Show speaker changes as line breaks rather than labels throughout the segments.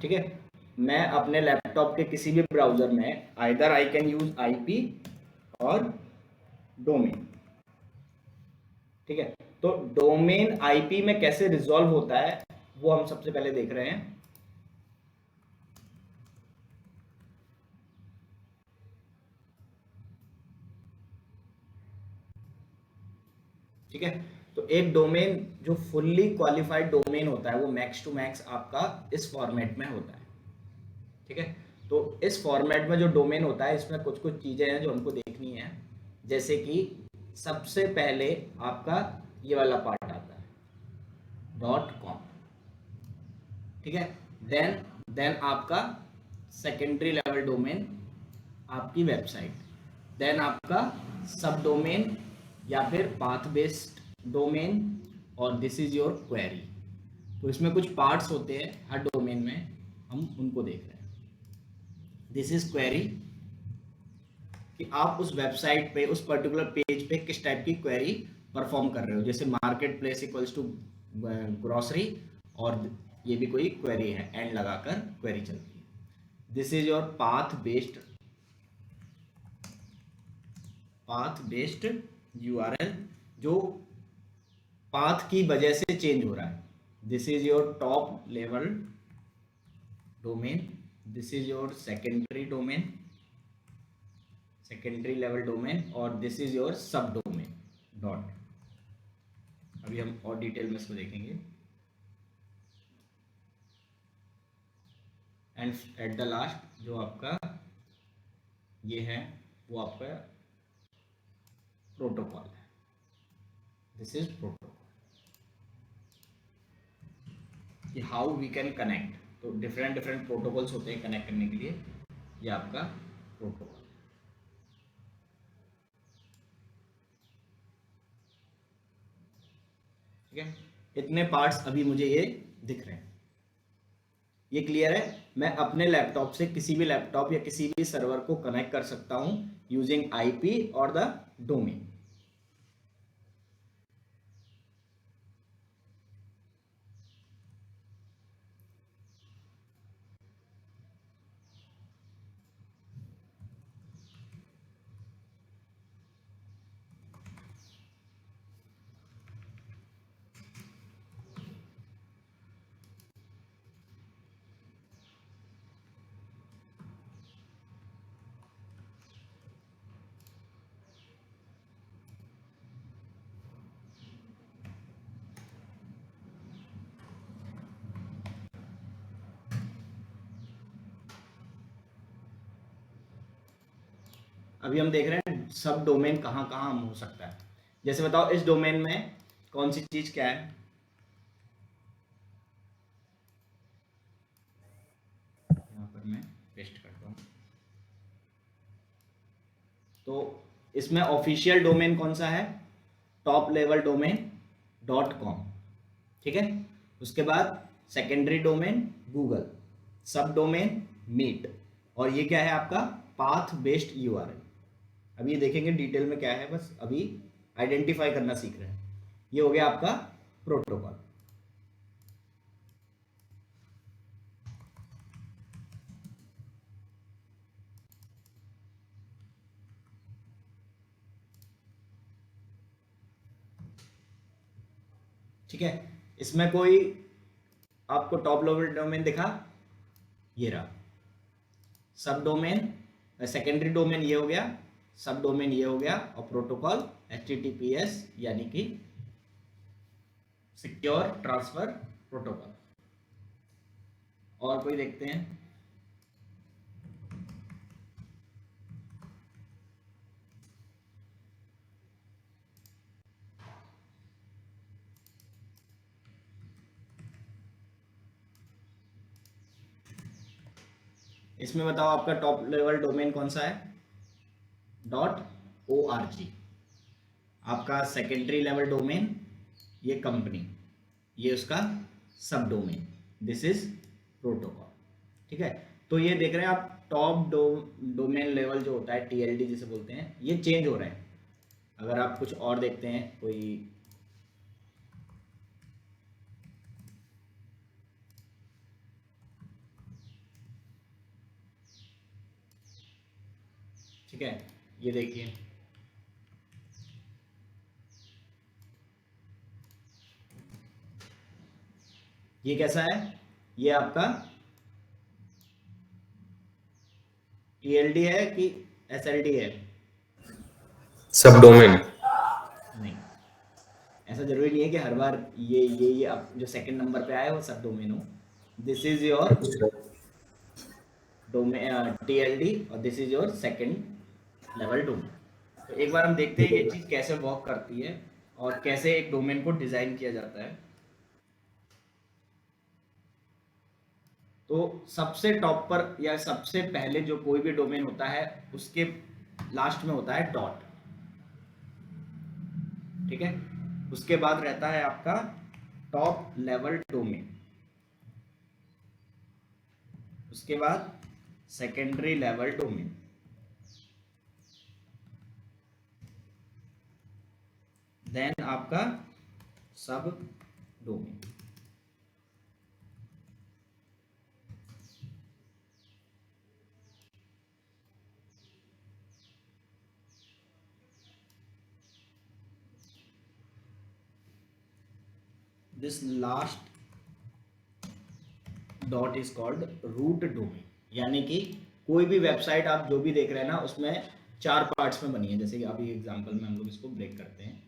ठीक है, मैं अपने लैपटॉप के किसी भी ब्राउजर में either I can use IP और डोमेन। ठीक है, तो डोमेन आईपी में कैसे रिजॉल्व होता है वो हम सबसे पहले देख रहे हैं। ठीक है, तो एक डोमेन जो फुल्ली क्वालिफाइड डोमेन होता है वो मैक्स टू मैक्स आपका इस फॉर्मेट में होता है। ठीक है, तो इस फॉर्मेट में जो डोमेन होता है इसमें कुछ कुछ चीजें हैं जो हमको देखनी है, जैसे कि सबसे पहले आपका ये वाला पार्ट आता है .com। ठीक है, देन आपका सेकेंडरी लेवल डोमेन आपकी वेबसाइट, देन आपका सब डोमेन या फिर पाथ बेस्ड डोमेन, और दिस इज योर क्वेरी। तो इसमें कुछ पार्ट्स होते हैं हर डोमेन में, हम उनको देख रहे हैं। दिस इज क्वेरी, कि आप उस वेबसाइट पे उस पर्टिकुलर पेज पे किस टाइप की क्वेरी परफॉर्म कर रहे हो, जैसे market place equals to grocery, और ये भी कोई क्वेरी है, एंड लगाकर क्वेरी चलती है। This is your path based URL, जो पाथ की वजह से चेंज हो रहा है। This is your top level domain, this is your secondary level domain, और दिस इज योर सब डोमेन डॉट। अभी हम और डिटेल में इसको देखेंगे। एंड एट द लास्ट जो आपका ये है वो आपका प्रोटोकॉल है। दिस इज प्रोटोकॉल, कि हाउ वी कैन कनेक्ट। तो डिफरेंट प्रोटोकॉल्स होते हैं कनेक्ट करने के लिए, ये आपका प्रोटोकॉल। ठीक है, इतने पार्ट्स अभी मुझे ये दिख रहे हैं, ये क्लियर है। मैं अपने लैपटॉप से किसी भी लैपटॉप या किसी भी सर्वर को कनेक्ट कर सकता हूं यूजिंग आईपी और द डोमेन। अभी हम देख रहे हैं सब डोमेन कहाँ कहाँ हो सकता है। जैसे बताओ इस डोमेन में कौन सी चीज क्या है। यहाँ पर मैं पेस्ट करता हूँ, तो इसमें ऑफिशियल डोमेन कौन सा है, टॉप लेवल डोमेन .com। ठीक है, उसके बाद सेकेंडरी डोमेन गूगल, सब डोमेन मीट, और ये क्या है आपका पाथ बेस्ड यूआरएल। अभी ये देखेंगे डिटेल में क्या है, बस अभी आइडेंटिफाई करना सीख रहे हैं। ये हो गया आपका प्रोटोकॉल। ठीक है, इसमें कोई आपको टॉप लेवल डोमेन दिखा, ये रहा सब डोमेन, सेकेंडरी डोमेन ये हो गया, सब डोमेन ये हो गया, और प्रोटोकॉल HTTPS यानी कि सिक्योर ट्रांसफर प्रोटोकॉल। और कोई देखते हैं। इसमें बताओ आपका टॉप लेवल डोमेन कौन सा है, .org। आपका सेकेंडरी लेवल डोमेन ये कंपनी, ये उसका सब डोमेन, दिस इज प्रोटोकॉल। ठीक है, तो ये देख रहे हैं आप टॉप डोमेन लेवल जो होता है TLD जिसे बोलते हैं, ये चेंज हो रहे हैं। अगर आप कुछ और देखते हैं, कोई है, ये देखिए ये कैसा है, ये आपका TLD है कि SLD है?
सब डोमेन।
नहीं, ऐसा जरूरी नहीं है कि हर बार ये अब जो सेकंड नंबर पे आया वो सब डोमेन हो। दिस इज योर
अच्छा,
डोमेन TLD और this is your second level domain. तो एक बार हम देखते हैं ये चीज़ कैसे वर्क करती है और कैसे एक डोमेन को डिज़ाइन किया जाता है। तो सबसे टॉप पर या सबसे पहले जो कोई भी डोमेन होता है उसके लास्ट में होता है डॉट, ठीक है। उसके बाद रहता है आपका टॉप लेवल डोमेन, उसके बाद सेकेंडरी लेवल डोमेन, देन आपका subdomain. This last dot is called root domain, यानी कि कोई भी वेबसाइट आप जो भी देख रहे हैं ना उसमें 4 पार्ट्स में बनी है। जैसे कि अभी एग्जांपल में हम लोग इसको ब्रेक करते हैं।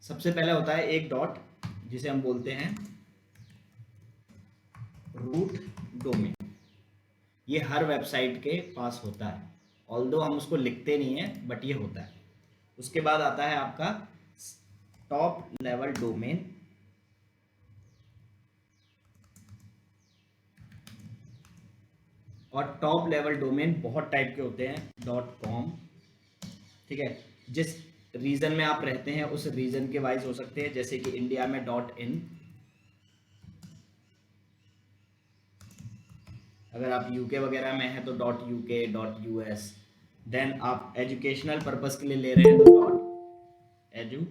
सबसे पहले होता है एक डॉट जिसे हम बोलते हैं रूट डोमेन। ये हर वेबसाइट के पास होता है, ऑल्दो हम उसको लिखते नहीं है बट ये होता है। उसके बाद आता है आपका टॉप लेवल डोमेन, और टॉप लेवल डोमेन बहुत टाइप के होते हैं। .com, ठीक है, जिस रीजन में आप रहते हैं उस रीजन के वाइज हो सकते हैं। जैसे कि इंडिया में .in, अगर आप यूके वगैरह में हैं तो .uk, .us। देन आप एजुकेशनल पर्पस के लिए ले रहे हैं तो .edu,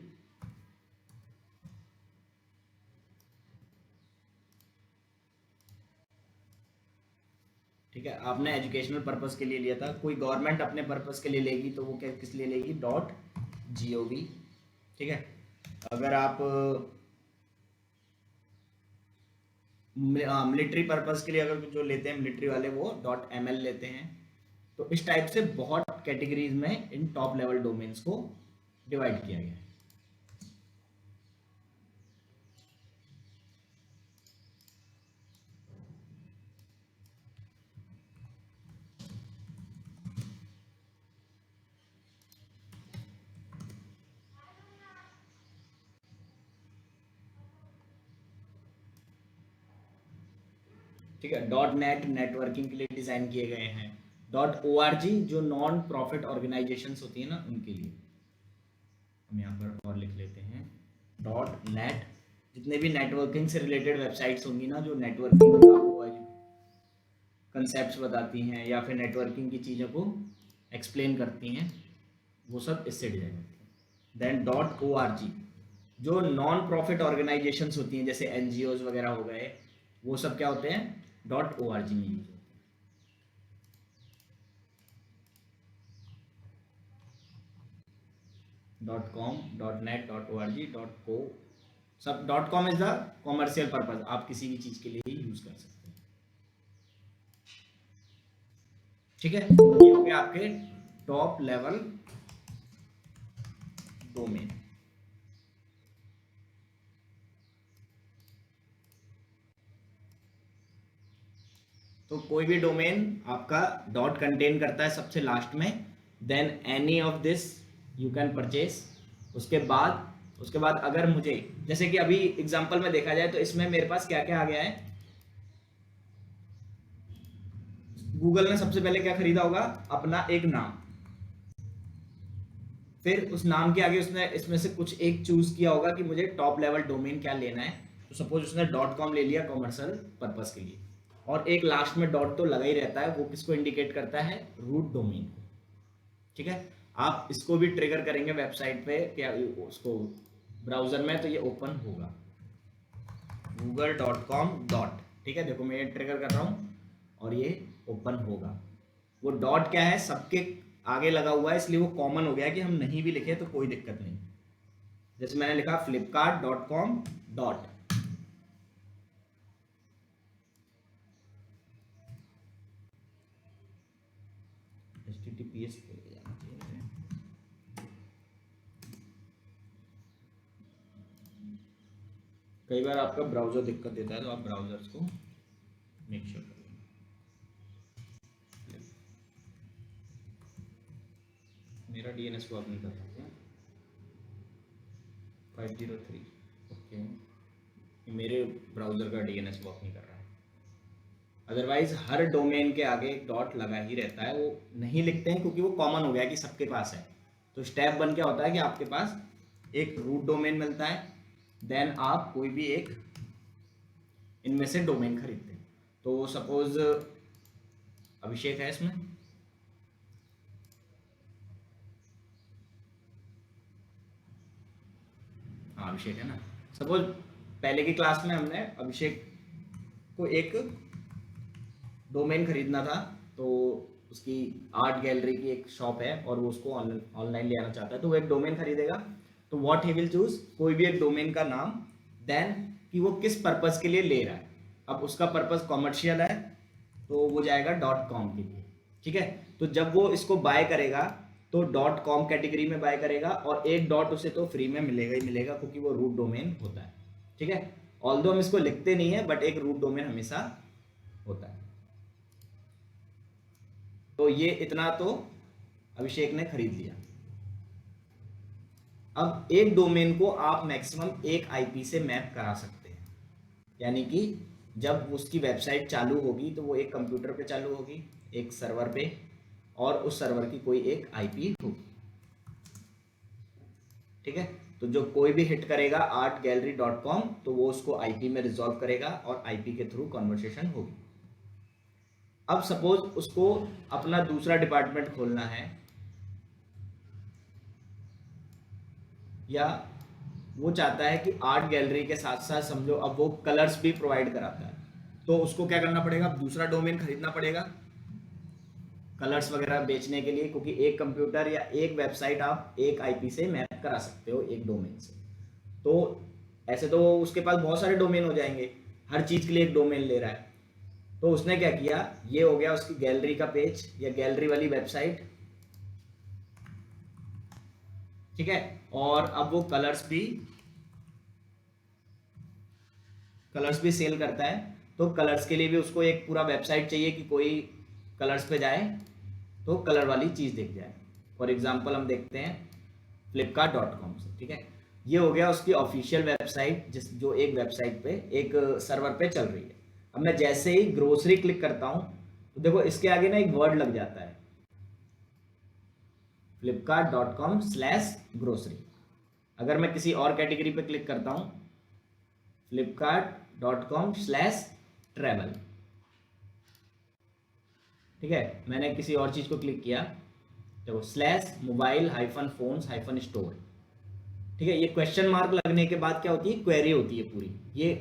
ठीक है। आपने एजुकेशनल पर्पस के लिए लिया था, कोई गवर्नमेंट अपने पर्पस के लिए लेगी तो वो क्या किस लिए लेगी .gov, ठीक है। अगर आप मिलिट्री पर्पस के लिए अगर जो लेते हैं मिलिट्री वाले वो .ml लेते हैं। तो इस टाइप से बहुत कैटेगरीज में इन टॉप लेवल डोमेन्स को डिवाइड किया गया है। ठीक है, .net नेटवर्किंग के लिए डिजाइन किए गए हैं। .org जो नॉन प्रॉफिट ऑर्गेनाइजेशंस होती है ना उनके लिए। हम यहाँ पर और लिख लेते हैं .net, जितने भी नेटवर्किंग से रिलेटेड वेबसाइट्स होंगी ना जो नेटवर्किंग का कंसेप्ट बताती हैं या फिर नेटवर्किंग की चीज़ों को एक्सप्लेन करती हैं, वो सब इससे डिजाइन होती है। देन .org जो नॉन प्रॉफिट ऑर्गेनाइजेशंस होती हैं जैसे NGOs वगैरह हो गए, वो सब क्या होते हैं .org में यूज होते हैं। .com, .net, .org, .co, सब .com is the commercial purpose, आप किसी भी चीज के लिए ही यूज कर सकते हैं, ठीक है। ये हो गया आपके टॉप लेवल डोमेन। तो कोई भी डोमेन आपका डॉट कंटेन करता है सबसे लास्ट में, then any of this you can purchase. उसके बाद अगर मुझे जैसे कि अभी एग्जांपल में देखा जाए तो इसमें मेरे पास क्या क्या आ गया है। गूगल ने सबसे पहले क्या खरीदा होगा, अपना एक नाम, फिर उस नाम के आगे उसने इसमें से कुछ एक चूज किया होगा कि मुझे टॉप लेवल डोमेन क्या लेना है। तो सपोज उसने .com ले लिया कॉमर्शियल पर्पस के लिए, और एक लास्ट में डॉट तो लगा ही रहता है, वो किसको इंडिकेट करता है, रूट डोमेन को, ठीक है। आप इसको भी ट्रिगर करेंगे वेबसाइट पे क्या उसको ब्राउजर में तो ये ओपन होगा google.com डॉट, ठीक है, देखो मैं ये ट्रिगर कर रहा हूँ और ये ओपन होगा। वो डॉट क्या है, सबके आगे लगा हुआ है, इसलिए वो कॉमन हो गया कि हम नहीं भी लिखे तो कोई दिक्कत नहीं। जैसे मैंने लिखा flipkart.com डॉट, https पे जाना चाहिए। कई बार आपका ब्राउजर दिक्कत देता है तो आप ब्राउजर्स को मेक श्योर करें। मेरा डीएनएस वर्क नहीं कर रहा है 503, ओके, मेरे ब्राउजर का डीएनएस वर्क नहीं कर रहा है। अदरवाइज हर डोमेन के आगे एक डॉट लगा ही रहता है, वो नहीं लिखते हैं क्योंकि वो कॉमन हो गया कि सबके पास है। तो स्टेप 1 क्या होता है कि आपके पास एक रूट डोमेन मिलता है, देन आप कोई भी एक इनमें से डोमेन खरीदते हैं। तो सपोज अभिषेक है इसमें, हाँ अभिषेक है ना। सपोज पहले की क्लास में हमने अभिषेक को एक डोमेन खरीदना था, तो उसकी आर्ट गैलरी की एक शॉप है और वो उसको ऑनलाइन ले आना चाहता है, तो वो एक डोमेन खरीदेगा। तो व्हाट ही विल चूज, कोई भी एक डोमेन का नाम, देन कि वो किस पर्पस के लिए ले रहा है। अब उसका पर्पस कॉमर्शियल है तो वो जाएगा .com के लिए, ठीक है। तो जब वो इसको बाय करेगा तो .com कैटेगरी में बाय करेगा और एक डॉट उसे तो फ्री में मिलेगा ही मिलेगा क्योंकि वो रूट डोमेन होता है, ठीक है। ऑल्दो हम इसको लिखते नहीं है बट एक रूट डोमेन हमेशा होता है। तो ये इतना तो अभिषेक ने खरीद लिया। अब एक डोमेन को आप मैक्सिमम एक आईपी से मैप करा सकते हैं, यानी कि जब उसकी वेबसाइट चालू होगी तो वो एक कंप्यूटर पे चालू होगी, एक सर्वर पे, और उस सर्वर की कोई एक आईपी होगी, ठीक है। तो जो कोई भी हिट करेगा artgallery.com तो वो उसको आईपी में रिजॉल्व करेगा और आईपी के थ्रू कन्वर्सेशन होगी। अब सपोज उसको अपना दूसरा डिपार्टमेंट खोलना है, या वो चाहता है कि आर्ट गैलरी के साथ साथ समझो अब वो कलर्स भी प्रोवाइड कराता है, तो उसको क्या करना पड़ेगा, दूसरा डोमेन खरीदना पड़ेगा कलर्स वगैरह बेचने के लिए, क्योंकि एक कंप्यूटर या एक वेबसाइट आप एक आईपी से मैप करा सकते हो एक डोमेन से। तो ऐसे तो उसके पास बहुत सारे डोमेन हो जाएंगे, हर चीज के लिए एक डोमेन ले रहा है। तो उसने क्या किया, ये हो गया उसकी गैलरी का पेज या गैलरी वाली वेबसाइट, ठीक है। और अब वो कलर्स भी सेल करता है, तो कलर्स के लिए भी उसको एक पूरा वेबसाइट चाहिए कि कोई कलर्स पे जाए तो कलर वाली चीज़ दिख जाए। फॉर एग्जांपल हम देखते हैं flipkart.com से, ठीक है। ये हो गया उसकी ऑफिशियल वेबसाइट जो एक वेबसाइट पे एक सर्वर पे चल रही है। अब मैं जैसे ही ग्रोसरी क्लिक करता हूँ तो देखो इसके आगे ना एक वर्ड लग जाता है flipkart.com/grocery। अगर मैं किसी और कैटेगरी पे क्लिक करता हूँ flipkart.com/travel, ठीक है। मैंने किसी और चीज को क्लिक किया, देखो /mobile-phones-store, ठीक है। ये क्वेश्चन मार्क लगने के बाद क्या होती है, क्वेरी होती है पूरी। ये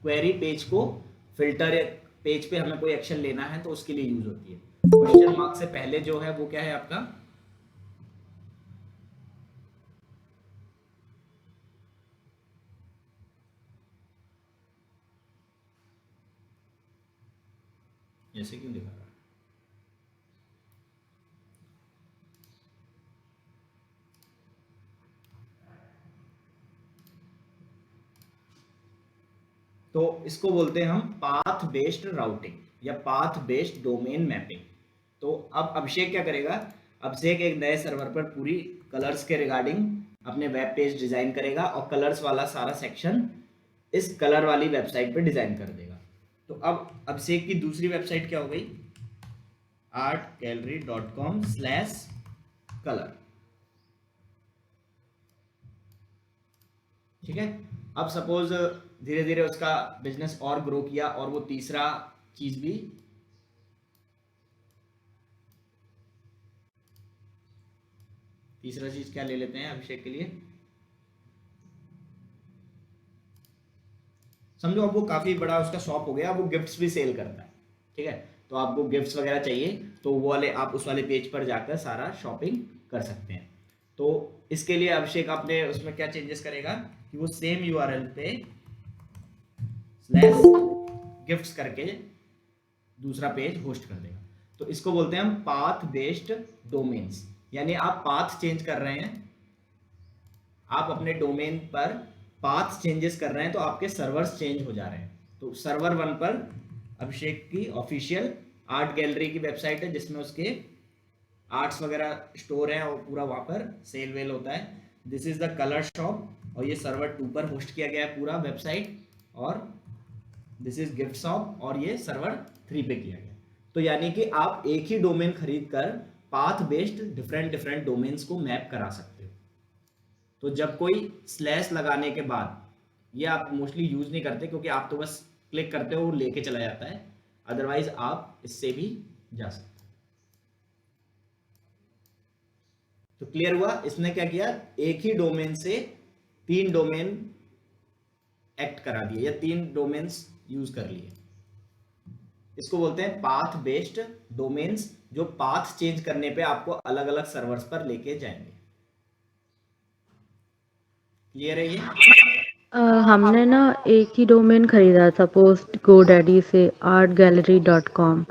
क्वेरी पेज को फिल्टर, पेज पे हमें कोई एक्शन लेना है तो उसके लिए यूज होती है। क्वेश्चन मार्क से पहले जो है वो क्या है आपका, जैसे क्यों दिखा रहा है, तो इसको बोलते हैं हम पाथ बेस्ड राउटिंग या पाथ बेस्ड डोमेन मैपिंग। तो अब अभिषेक क्या करेगा, अभिषेक एक नए सर्वर पर पूरी कलर्स के रिगार्डिंग अपने वेब पेज डिजाइन करेगा और कलर्स वाला सारा सेक्शन इस कलर वाली वेबसाइट पे डिजाइन कर देगा। तो अब अभिषेक की दूसरी वेबसाइट क्या हो गई, artgallery.com/color, ठीक है। अब सपोज धीरे धीरे उसका बिजनेस और ग्रो किया और वो तीसरा चीज भी, तीसरा चीज क्या ले लेते हैं अभिषेक के लिए, समझो अब वो काफी बड़ा उसका शॉप हो गया, वो गिफ्ट्स भी सेल करता है, ठीक है, तो आपको गिफ्ट्स वगैरह चाहिए तो वो वाले आप उस वाले पेज पर जाकर सारा शॉपिंग कर सकते हैं। तो इसके लिए अभिषेक आपने उसमें क्या चेंजेस करेगा कि वो सेम यूआरएल पे स्लैश गिफ्ट्स करके दूसरा पेज होस्ट कर देगा। तो इसको बोलते हैं हम पाथ बेस्ड डोमेन्स, यानी आप पाथ चेंज कर रहे हैं, आप अपने डोमेन पर पाथ चेंजेस कर रहे हैं तो आपके सर्वर्स चेंज हो जा रहे हैं। तो सर्वर 1 पर अभिषेक की ऑफिशियल आर्ट गैलरी की वेबसाइट है जिसमें उसके आर्ट्स वगैरह स्टोर है और पूरा वहां पर सेल वेल होता है। This is the colour shop और ये सर्वर 2 पर होस्ट किया गया है पूरा वेबसाइट, और दिस इज गिफ्ट शॉप और ये सर्वर 3 पे किया गया। तो यानी कि आप एक ही डोमेन खरीद कर path based different different domains को मैप करा सकते हो। तो जब कोई स्लैश लगाने के बाद, ये आप मोस्टली यूज नहीं करते क्योंकि आप तो बस क्लिक करते हो लेके चला जाता है, अदरवाइज आप इससे भी जा सकते हो। तो क्लियर हुआ, इसने क्या किया, एक ही डोमेन से 3 डोमेन एक्ट करा दिए या 3 डोमेन्स यूज कर लिए। इसको बोलते हैं पाथ बेस्ड डोमेन्स, जो पाथ चेंज करने पे आपको अलग अलग सर्वर्स पर लेके जाएंगे। क्लियर है ये?
हमने ना एक ही डोमेन खरीदा था पोस्ट GoDaddy से artgallery.com,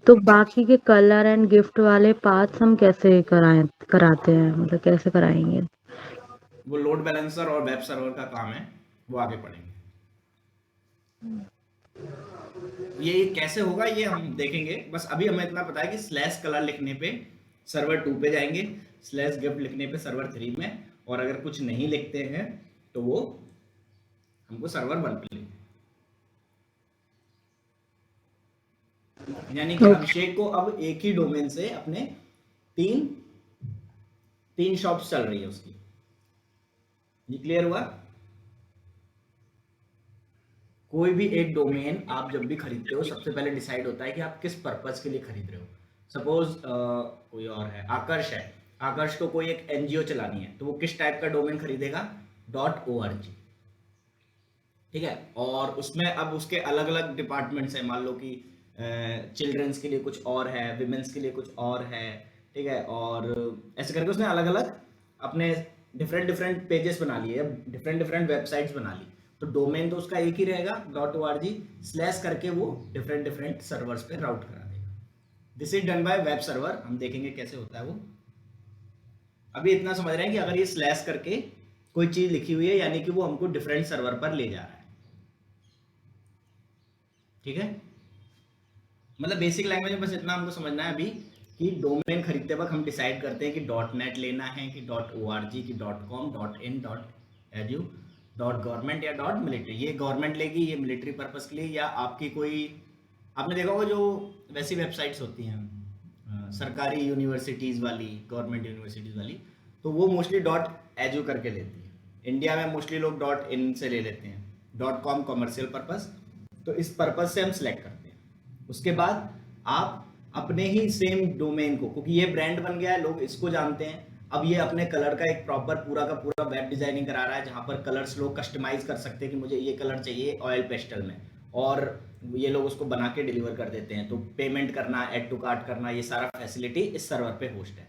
तो बाकी के कलर एंड गिफ्ट वाले पार्ट्स हम कैसे कराते हैं, मतलब कैसे कराएंगे?
वो लोड बैलेंसर और वेब सर्वर का काम है, वो आगे पढ़ेंगे। ये कैसे होगा ये हम देखेंगे, बस अभी हमें इतना पता है कि स्लैश कलर लिखने पे सर्वर 2 पे जाएंगे, स्लैश गिफ्ट लिखने पे सर्वर 3 में, और अगर कुछ नहीं लिखते हैं तो वो हमको सर्वर 1 पे लेंगे। यानी कि अभिषेक को अब एक ही डोमेन से अपने तीन शॉप्स चल रही है उसकी। ये क्लियर हुआ? कोई भी एक डोमेन आप जब भी खरीदते हो सबसे पहले डिसाइड होता है कि आप किस पर्पस के लिए खरीद रहे हो। सपोज कोई और है, आकर्ष है, आकर्ष को कोई एक एनजीओ चलानी है तो वो किस टाइप का डोमेन खरीदेगा, .org, ठीक है। और उसमें अब उसके अलग अलग डिपार्टमेंट्स हैं, मान लो कि चिल्ड्रंस के लिए कुछ और है, विमेंस के लिए कुछ और है, ठीक है, और ऐसे करके उसने अलग अलग अपने डिफरेंट पेजेस बना लिए, डिफरेंट वेबसाइट्स बना ली। तो डोमेन तो उसका एक ही रहेगा .org, स्लैश करके वो डिफरेंट सर्वर्स पे राउट करा देगा। This is done by web server, हम देखेंगे कैसे होता है वो। अभी इतना समझ रहे हैं कि अगर ये स्लैश करके कोई चीज लिखी हुई है यानी कि वो हमको डिफरेंट सर्वर पर ले जा रहा है, ठीक है। मतलब बेसिक लैंग्वेज में बस इतना हमको समझना है अभी कि डोमेन खरीदते वक्त हम डिसाइड करते हैं कि .net लेना है कि .org कि .com .in .edu .government या .military। ये गवर्नमेंट लेगी, ये मिलिट्री पर्पस के लिए, या आपकी कोई, आपने देखा होगा जो वैसी वेबसाइट्स होती हैं सरकारी यूनिवर्सिटीज़ वाली, गवर्नमेंट यूनिवर्सिटीज़ वाली, तो वो मोस्टली .edu करके लेती है। इंडिया में मोस्टली लोग .in से ले लेते हैं, .com कॉमर्शियल पर्पस। तो इस पर्पस से हम सिलेक्ट करते हैं। उसके बाद आप अपने ही सेम डोमेन को, क्योंकि ये ब्रांड बन गया है, लोग इसको जानते हैं, अब ये अपने कलर का एक प्रॉपर पूरा का पूरा वेब डिजाइनिंग करा रहा है जहां पर कलर्स लोग कस्टमाइज कर सकते हैं कि मुझे ये कलर चाहिए ऑयल पेस्टल में, और ये लोग उसको बना के डिलीवर कर देते हैं। तो पेमेंट करना, ऐड टू कार्ट करना, ये सारा फैसिलिटी इस सर्वर पे होस्ट है।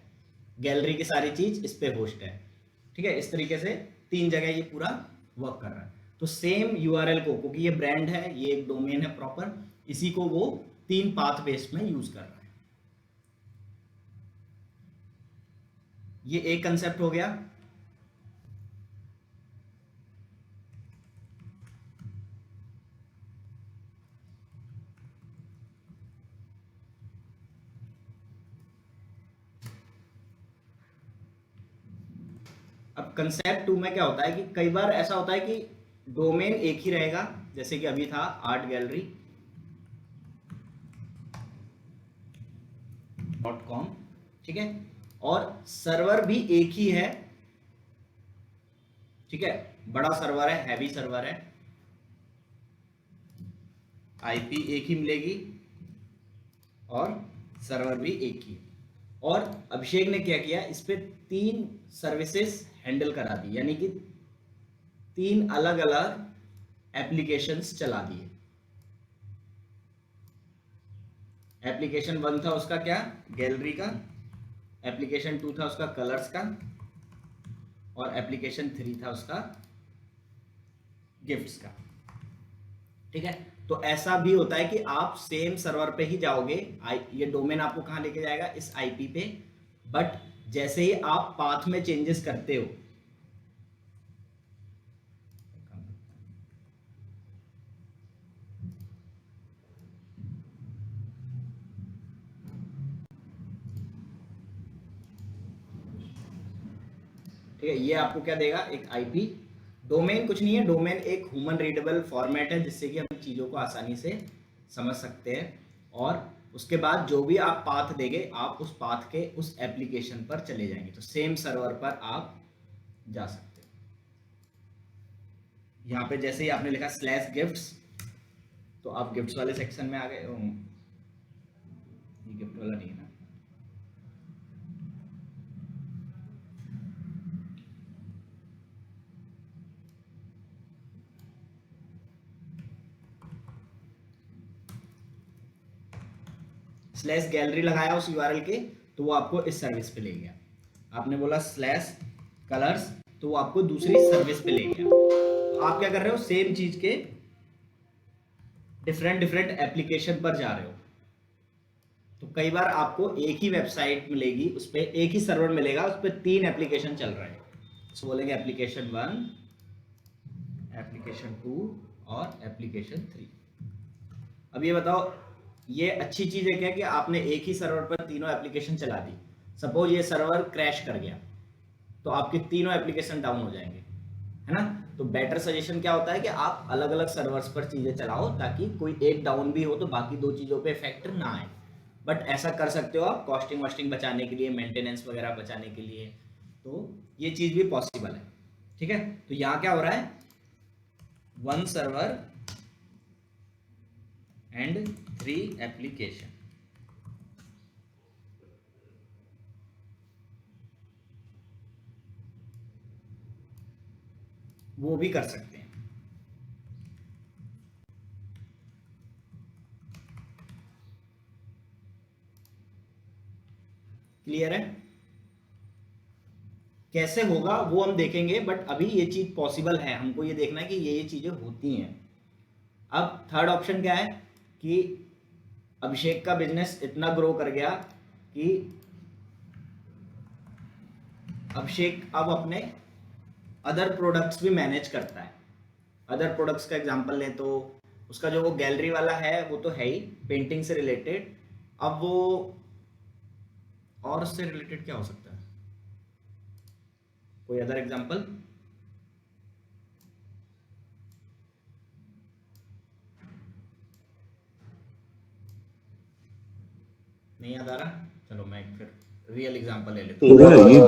गैलरी की सारी चीज इस पे होस्ट है, ठीक है। इस तरीके से 3 जगह ये पूरा वर्क कर रहा है। तो सेम यूआरएल को, क्योंकि ये ब्रांड है, ये एक डोमेन है प्रॉपर, इसी को वो 3 पाथ बेस में यूज कर रहा है। ये एक कंसेप्ट हो गया। अब कंसेप्ट 2 में क्या होता है कि कई बार ऐसा होता है कि डोमेन एक ही रहेगा, जैसे कि अभी था artgallery.com, ठीक है, और सर्वर भी एक ही है, ठीक है, बड़ा सर्वर है, हैवी सर्वर है, आईपी एक ही मिलेगी और सर्वर भी एक ही। और अभिषेक ने क्या किया, इस पे 3 सर्विसेज हैंडल करा दी, यानी कि 3 अलग अलग एप्लीकेशंस चला दिए। एप्लीकेशन 1 था उसका क्या, गैलरी का, एप्लीकेशन 2 था उसका कलर्स का, और एप्लीकेशन 3 था उसका गिफ्ट्स का। ठीक है, तो ऐसा भी होता है कि आप सेम सर्वर पे ही जाओगे, ये डोमेन आपको कहाँ लेके जाएगा, इस आईपी पे, बट जैसे ही आप पाथ में चेंजेस करते हो, ठीक है, ये आपको क्या देगा, एक आईपी। डोमेन कुछ नहीं है, डोमेन एक ह्यूमन रीडेबल फॉर्मेट है जिससे कि हम चीज़ों को आसानी से समझ सकते हैं, और उसके बाद जो भी आप पाथ देंगे आप उस पाथ के उस एप्लीकेशन पर चले जाएंगे, तो सेम सर्वर पर आप जा सकते हो। यहाँ पे जैसे ही आपने लिखा /गिफ्ट्स, तो आप गिफ्ट्स वाले सेक्शन में आ गए। ये गिफ्ट वाला नहीं है ना, /गैलरी लगाया उस यूआरएल के, तो वो आपको इस सर्विस पे ले गया। आपने बोला /कलर्स, तो वो आपको दूसरी सर्विस पे ले गया। तो आप क्या कर रहे हो, सेम चीज के डिफरेंट डिफरेंट एप्लीकेशन पर जा रहे हो। तो कई बार आपको एक ही वेबसाइट मिलेगी, उस पर एक ही सर्वर मिलेगा, उस पर 3 एप्लीकेशन चल रहे हैं। तो बोलेंगे एप्लीकेशन 1, एप्लीकेशन 2 और एप्लीकेशन 3। अब ये बताओ, ये अच्छी चीज है क्या कि आपने एक ही सर्वर पर तीनों एप्लीकेशन चला दी। सपोज ये सर्वर क्रैश कर गया तो आपके तीनों एप्लीकेशन डाउन हो जाएंगे, है ना। तो बेटर सजेशन क्या होता है कि आप अलग अलग सर्वर्स पर चीजें चलाओ, ताकि कोई एक डाउन भी हो तो बाकी 2 चीजों पे इफेक्ट ना आए। बट ऐसा कर सकते हो आप कॉस्टिंग वॉस्टिंग बचाने के लिए, मेंटेनेंस वगैरह बचाने के लिए, तो ये चीज भी पॉसिबल है। ठीक है, तो यहाँ क्या हो रहा है, 1 सर्वर एंड 3 एप्लीकेशन। वो भी कर सकते हैं। क्लियर है, कैसे होगा वो हम देखेंगे, बट अभी ये चीज पॉसिबल है, हमको ये देखना है कि ये चीजें होती हैं। अब थर्ड ऑप्शन क्या है कि अभिषेक का बिजनेस इतना ग्रो कर गया कि अभिषेक अब अपने अदर प्रोडक्ट्स भी मैनेज करता है। अदर प्रोडक्ट्स का एग्जांपल लें तो उसका जो वो गैलरी वाला है वो तो है ही पेंटिंग से रिलेटेड, अब वो और उससे रिलेटेड क्या हो सकता है, कोई अदर एग्जांपल? नहीं याद आ रहा, चलो मैं फिर रियल एग्जांपल ले लेता हूँ।
तो ये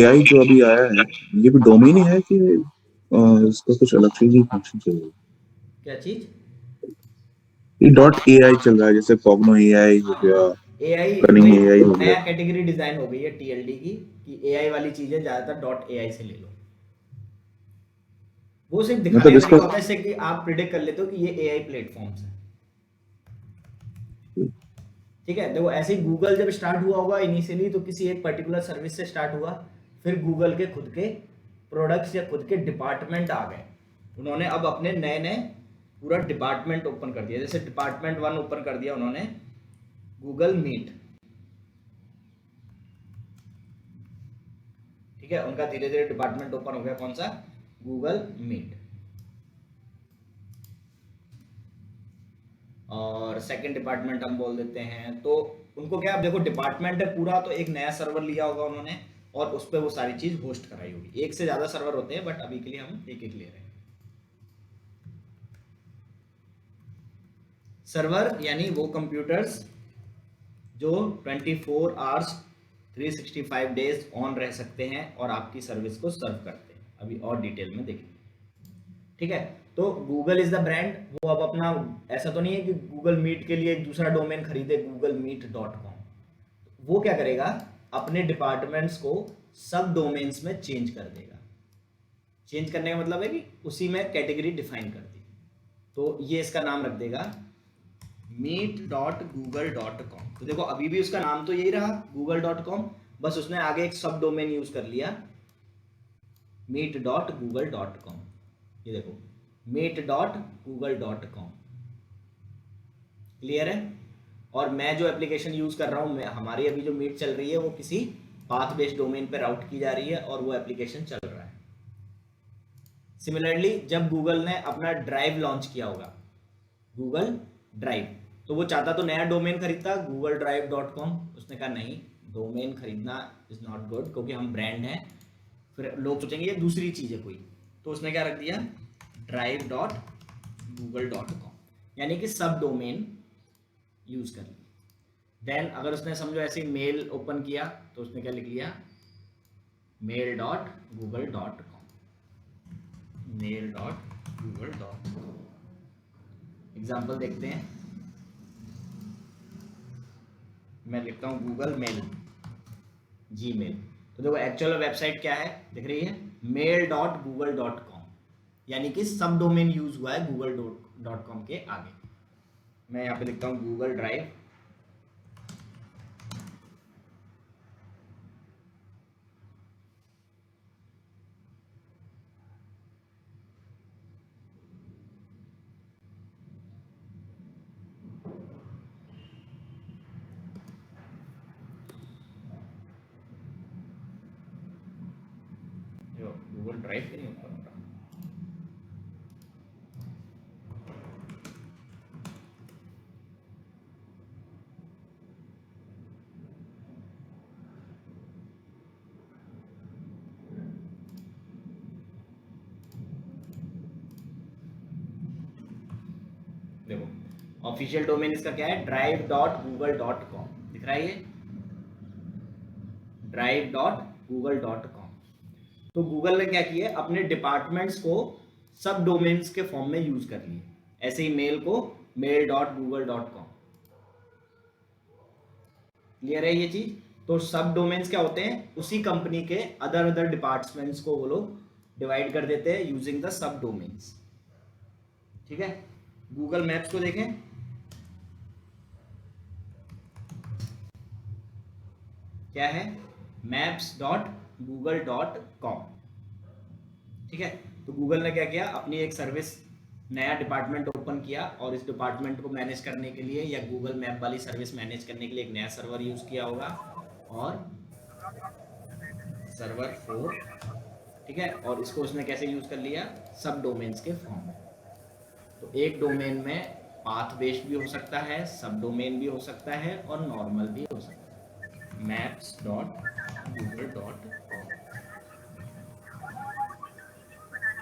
.ai जो अभी आया है, ये भी डोमेन ही है कि इसका कुछ अलग चीज ही फंक्शन चाहिए?
क्या चीज?
ये .ai चल रहा है, जैसे कॉग्नो AI हो गया,
AI
कनिंग AI हो
नया
गया।
कैटेगरी डिजाइन हो गई है TLD की, कि AI वाली चीजें ज्यादातर .ai से ले लो। वो सिर्फ दिखाने
मतलब
के लिए
इसका
होता है, इससे कि आप प्रिडिक्ट कर लेते हो कि ये AI प्लेटफॉर्म्स है। ठीक है, देखो ऐसे ही गूगल जब स्टार्ट हुआ होगा इनिशियली तो किसी एक पर्टिकुलर सर्विस से स्टार्ट हुआ, फिर गूगल के खुद के प्रोडक्ट्स या खुद के डिपार्टमेंट आ गए, उन्होंने अब अपने नए नए पूरा डिपार्टमेंट ओपन कर दिया। जैसे डिपार्टमेंट 1 ओपन कर दिया उन्होंने गूगल मीट। ठीक है, उनका धीरे धीरे डिपार्टमेंट ओपन हो गया, कौन सा, गूगल मीट। और सेकंड डिपार्टमेंट हम बोल देते हैं, तो उनको क्या, अब देखो डिपार्टमेंट है पूरा, तो एक नया सर्वर लिया होगा उन्होंने और उस पर वो सारी चीज होस्ट कराई होगी। एक से ज्यादा सर्वर होते हैं बट अभी के लिए हम एक एक ले रहे हैं। सर्वर यानी वो कंप्यूटर्स जो 24 आवर्स 365 डेज ऑन रह सकते हैं और आपकी सर्विस को सर्व करते हैं। अभी और डिटेल में देखेंगे। ठीक है, तो गूगल इज द ब्रांड, वो अब अपना, ऐसा तो नहीं है कि गूगल मीट के लिए एक दूसरा डोमेन खरीदे googlemeet.com। वो क्या करेगा, अपने डिपार्टमेंट्स को सब डोमेन्स में चेंज कर देगा। चेंज करने का मतलब है कि उसी में कैटेगरी डिफाइन कर दी। तो ये इसका नाम रख देगा meet.google.com। तो देखो अभी भी उसका नाम तो यही रहा google.com, बस उसने आगे एक सब डोमेन यूज कर लिया meet.google.com। ये देखो meet.google.com। क्लियर है? और मैं जो एप्लीकेशन यूज कर रहा हूँ, हमारी अभी जो मीट चल रही है वो किसी पाथ बेस्ड डोमेन पे राउट की जा रही है और वो एप्लीकेशन चल रहा है। सिमिलरली जब गूगल ने अपना ड्राइव लॉन्च किया होगा, गूगल ड्राइव, तो वो चाहता तो नया डोमेन खरीदता google-drive.com, उसने कहा नहीं, डोमेन खरीदना इज नॉट गुड क्योंकि हम ब्रांड हैं, फिर लोग सोचेंगे ये दूसरी चीज है कोई, तो उसने क्या रख दिया drive.google.com, यानी कि सब डोमेन यूज कर लिया। देन अगर उसने समझो ऐसे मेल ओपन किया तो उसने क्या लिख लिया mail.google.com, mail.google.com। एग्जाम्पल देखते हैं, मैं लिखता हूँ गूगल मेल, जीमेल, तो देखो एक्चुअल वेबसाइट क्या है दिख रही है mail.google.com, यानी कि सब डोमेन यूज हुआ है google.com के आगे। मैं यहाँ पे लिखता हूँ गूगल ड्राइव, गूगल ड्राइव के नहीं ऊपर होता। देखो ऑफिशियल डोमेन इसका क्या है drive.google.com, दिख रहा है ये drive.google.com। तो गूगल ने क्या किया, अपने डिपार्टमेंट्स को सब डोमेन्स के फॉर्म में यूज कर लिए, ऐसे ही मेल को mail.google.com। क्लियर है ये चीज? तो सब डोमेन्स क्या होते हैं, उसी कंपनी के अदर डिपार्टमेंट्स को वो लोग डिवाइड कर देते हैं यूजिंग द सब डोमेन्स। ठीक है, गूगल मैप्स को देखें, क्या है maps.google.com। ठीक है, तो गूगल ने क्या किया, अपनी एक सर्विस नया डिपार्टमेंट ओपन किया और इस डिपार्टमेंट को मैनेज करने के लिए या गूगल मैप वाली सर्विस मैनेज करने के लिए एक नया सर्वर यूज किया होगा और सर्वर 4। ठीक है, और इसको उसने कैसे यूज कर लिया, सब डोमेन्स के फॉर्म में। तो एक डोमेन में पाथ बेस्ड भी हो सकता है, सब डोमेन भी हो सकता है और नॉर्मल भी हो सकता है। maps.google.com।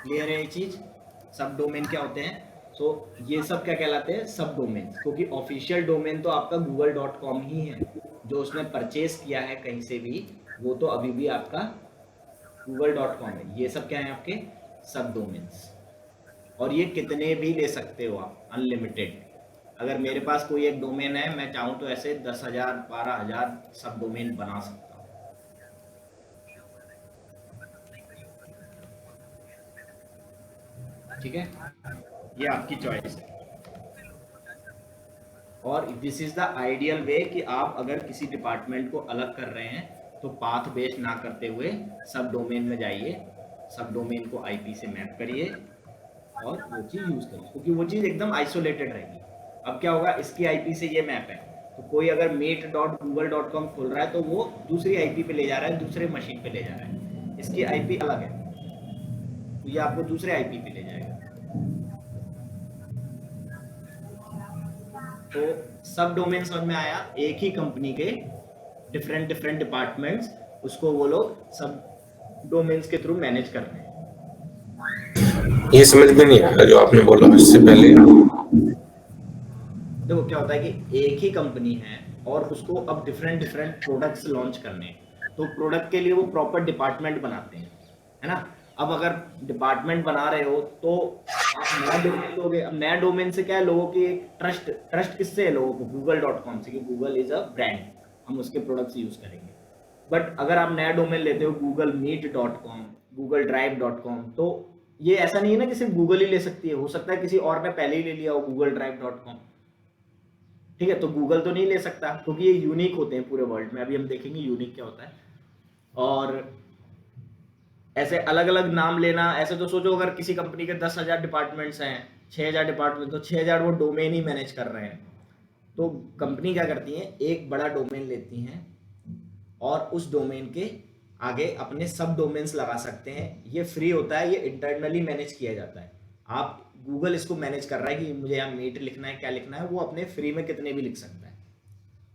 क्लियर है ये चीज? सब डोमेन क्या होते हैं, तो ये सब क्या कहलाते हैं, सब डोमेन, क्योंकि ऑफिशियल डोमेन तो आपका google.com ही है, जो उसने परचेज किया है कहीं से भी वो तो अभी भी आपका google.com है। ये सब क्या है आपके सब डोमेन्स, और ये कितने भी ले सकते हो आप, अनलिमिटेड। अगर मेरे पास कोई एक डोमेन है, मैं चाहूँ तो ऐसे 10,000 12,000 सब डोमेन बना सकता हूँ। ठीक है, ये आपकी चॉइस है। और this is the ideal way कि आप अगर किसी डिपार्टमेंट को अलग कर रहे हैं तो पाथ बेस्ड ना करते हुए सब डोमेन में जाइए, सब डोमेन को आईपी से मैप करिए और वो चीज़ यूज़ करिए, क्योंकि वो चीज़ एकदम आइसोलेटेड रहेगी। अब क्या होगा, इसकी आईपी से ये मैप है, तो कोई अगर meet.google.com खोल रहा है तो वो दूसरी आईपी पे ले जा रहा है, दूसरे मशीन पे ले जा रहा है, इसकी आईपी अलग है, तो ये आपको दूसरे आईपी पे ले जाएगा। तो सब डोमेन समझ में आया, एक ही कंपनी के डिफरेंट डिपार्टमेंट्स, उसको वो लोग सब डोमेन्स के थ्रू मैनेज कर रहे हैं।
ये समझ में नहीं आया जो आपने बोला इससे पहले।
देखो क्या होता है कि एक ही कंपनी है और उसको अब डिफरेंट प्रोडक्ट्स लॉन्च करने हैं, तो प्रोडक्ट के लिए वो प्रॉपर डिपार्टमेंट बनाते हैं, है ना। अब अगर डिपार्टमेंट बना रहे हो तो आप नया डोमेन लोगे। अब नया डोमेन से क्या है, लोगों की ट्रस्ट किससे है, लोगों को google.com से, कि गूगल इज अ ब्रांड, हम उसके प्रोडक्ट्स यूज करेंगे। बट अगर आप नया डोमेन लेते हो google meet.com, google drive.com, तो ये ऐसा नहीं है ना कि सिर्फ गूगल ही ले सकती है, हो सकता है किसी और ने पहले ही ले लिया हो, google-drive.com, ठीक है। तो गूगल तो नहीं ले सकता क्योंकि ये यूनिक होते हैं पूरे वर्ल्ड में। अभी हम देखेंगे यूनिक क्या होता है। और ऐसे अलग अलग नाम लेना, ऐसे तो सोचो अगर किसी कंपनी के 10,000 डिपार्टमेंट्स हैं, 6,000 डिपार्टमेंट, तो 6,000 वो डोमेन ही मैनेज कर रहे हैं। तो कंपनी क्या करती है, एक बड़ा डोमेन लेती हैं और उस डोमेन के आगे अपने सब डोमेन्स लगा सकते हैं। ये फ्री होता है, ये इंटरनली मैनेज किया जाता है। आप गूगल इसको मैनेज कर रहा है कि मुझे यहाँ मीट लिखना है, क्या लिखना है, वो अपने फ्री में कितने भी लिख सकता है।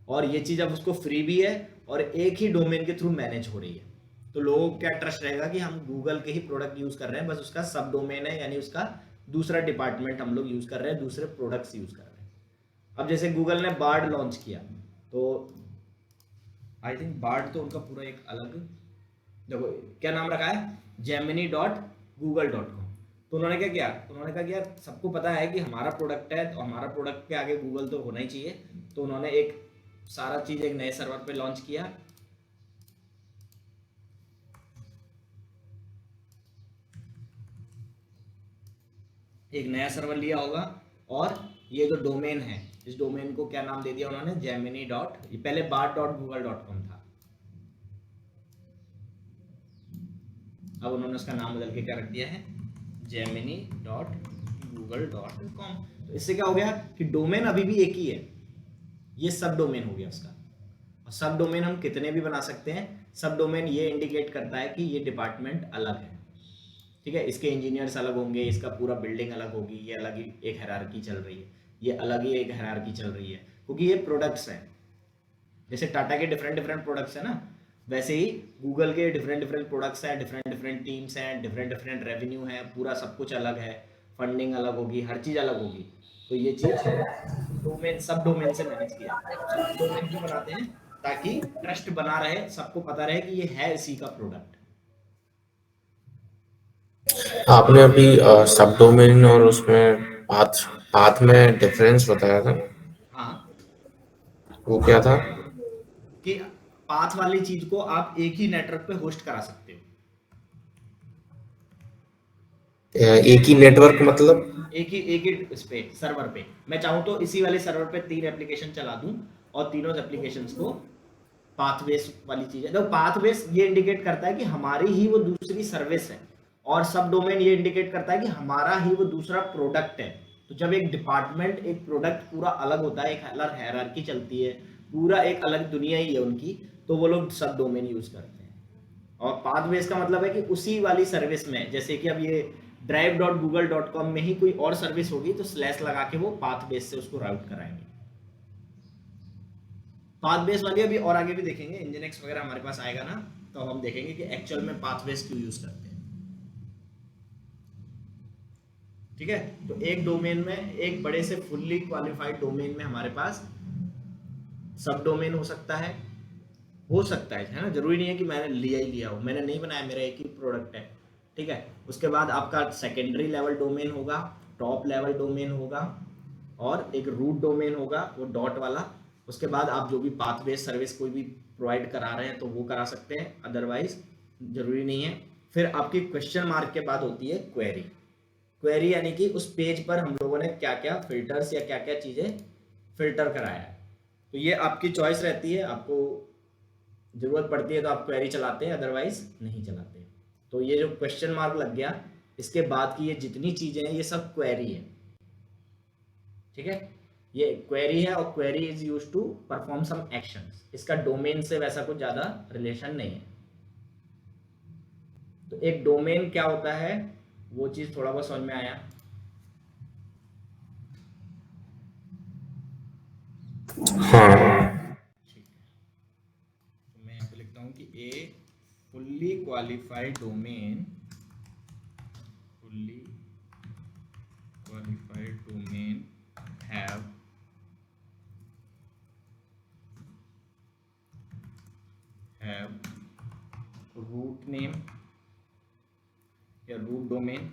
और ये चीज़ अब उसको फ्री भी है और एक ही डोमेन के थ्रू मैनेज हो रही है। तो लोगों को क्या ट्रस्ट रहेगा कि हम गूगल के ही प्रोडक्ट यूज़ कर रहे हैं, बस उसका सब डोमेन है, यानी उसका दूसरा डिपार्टमेंट हम लोग यूज़ कर रहे हैं, दूसरे प्रोडक्ट्स यूज़ कर रहे हैं। अब जैसे गूगल ने बार्ड लॉन्च किया, तो आई थिंक बार्ड तो उनका पूरा एक अलग, देखो क्या नाम रखा है, gemini.google.com। तो उन्होंने क्या किया, उन्होंने कहा कि यार सबको पता है कि हमारा प्रोडक्ट है, तो हमारा प्रोडक्ट के आगे गूगल तो होना ही चाहिए। तो उन्होंने एक सारा चीज़ एक नए सर्वर पे लॉन्च किया। एक नया सर्वर लिया होगा और ये जो डोमेन है, इस डोमेन को क्या नाम दे दिया उन्होंने, जेमिनी डॉट, पहले bard.google.com था, अब उन्होंने उसका नाम बदल के क्या रख दिया है, gemini.google.com। तो इससे क्या हो गया कि डोमेन अभी भी एक ही है, ये सब डोमेन हो गया उसका। और सब डोमेन हम कितने भी बना सकते हैं। सब डोमेन ये इंडिकेट करता है कि ये डिपार्टमेंट अलग है, ठीक है, इसके इंजीनियर्स अलग होंगे, इसका पूरा बिल्डिंग अलग होगी, ये अलग ही एक हायरार्की चल रही है, ये अलग ही एक हायरार्की चल रही है, क्योंकि ये प्रोडक्ट्स हैं। जैसे टाटा के डिफरेंट डिफरेंट प्रोडक्ट्स हैं ना, वैसे ही गूगल के डिफरेंट डिफरेंट प्रोडक्ट्स हैं, डिफरेंट डिफरेंट टीम्स हैं, डिफरेंट डिफरेंट रेवेन्यू है, पूरा सब कुछ अलग है, फंडिंग अलग होगी, हर चीज़ अलग होगी। तो ये चीज़ डोमेन, सब डोमेन से मैनेज किया जाता है। सब डोमेन क्यों बनाते हैं, ताकि ट्रस्ट बना रहे, सबको पता रहे कि ये है इसी का प्रोडक्ट।
आपने अभी सब डोमेन और उसमें पाथ पाथ में डिफरेंस बताया था,
हाँ,
वो क्या था?
कि पाथ वाली चीज को आप एक ही नेटवर्क पे होस्ट करा सकते हो।
एक ही नेटवर्क मतलब?
एक ही इस पे सर्वर पे मैं चाहूँ तो इसी वाले सर्वर पे 3 एप्लीकेशन चला दूं और तीनों एप्लीकेशंस को पाथवेस वाली चीज है। तो पाथवेस ये इंडिकेट करता है कि हमारी ही वो दूसरी सर्विस है, और सब डोमेन ये इंडिकेट करता है कि हमारा ही वो दूसरा प्रोडक्ट है। तो जब एक डिपार्टमेंट, एक प्रोडक्ट पूरा अलग होता है, एक अलग हायरार्की चलती है, पूरा एक अलग दुनिया ही है उनकी, तो वो लोग सब डोमेन यूज करते हैं। और पाथवेस का मतलब है कि उसी वाली सर्विस में, जैसे कि अब ये drive.google.com में ही कोई और सर्विस होगी तो स्लैश लगा के वो पाथवेस से उसको राउट कराएंगे। पाथवेस वाली अभी और आगे भी देखेंगे, इंजनएक्स वगैरह हमारे पास आएगा ना, तो हम देखेंगे कि एक्चुअल में पाथवेस क्यों यूज करते हैं। ठीक है, तो एक डोमेन में, एक बड़े से फुल्ली क्वालिफाइड डोमेन में हमारे पास सब डोमेन हो सकता है ना, जरूरी नहीं है कि मैंने लिया ही लिया हो, मैंने नहीं बनाया, मेरा एक ही प्रोडक्ट है, ठीक है। उसके बाद आपका सेकेंडरी लेवल डोमेन होगा, टॉप लेवल डोमेन होगा, और एक रूट डोमेन होगा, वो डॉट वाला। उसके बाद आप जो भी पाथ बेस्ड सर्विस कोई भी प्रोवाइड करा रहे हैं तो वो करा सकते हैं, अदरवाइज जरूरी नहीं है। फिर आपकी क्वेश्चन मार्क के बाद होती है क्वेरी। क्वेरी यानी कि उस पेज पर हम लोगों ने क्या क्या फिल्टर्स या क्या क्या चीज़ें फिल्टर कराया है। तो ये आपकी चॉइस रहती है, आपको जरूरत पड़ती है तो आप क्वेरी चलाते हैं, अदरवाइज नहीं चलाते। तो ये जो क्वेश्चन मार्क लग गया, इसके बाद की ये जितनी चीजें हैं ये सब क्वेरी है, ठीक है। ये क्वेरी है और query is used to perform some actions. इसका डोमेन से वैसा कुछ ज्यादा रिलेशन नहीं है। तो एक डोमेन क्या होता है वो चीज थोड़ा बहुत समझ में आया।
हाँ,
ठीक है, तो मैं यहाँ पे लिखता हूँ कि a fully qualified domain, fully qualified domain have root name या रूट डोमेन,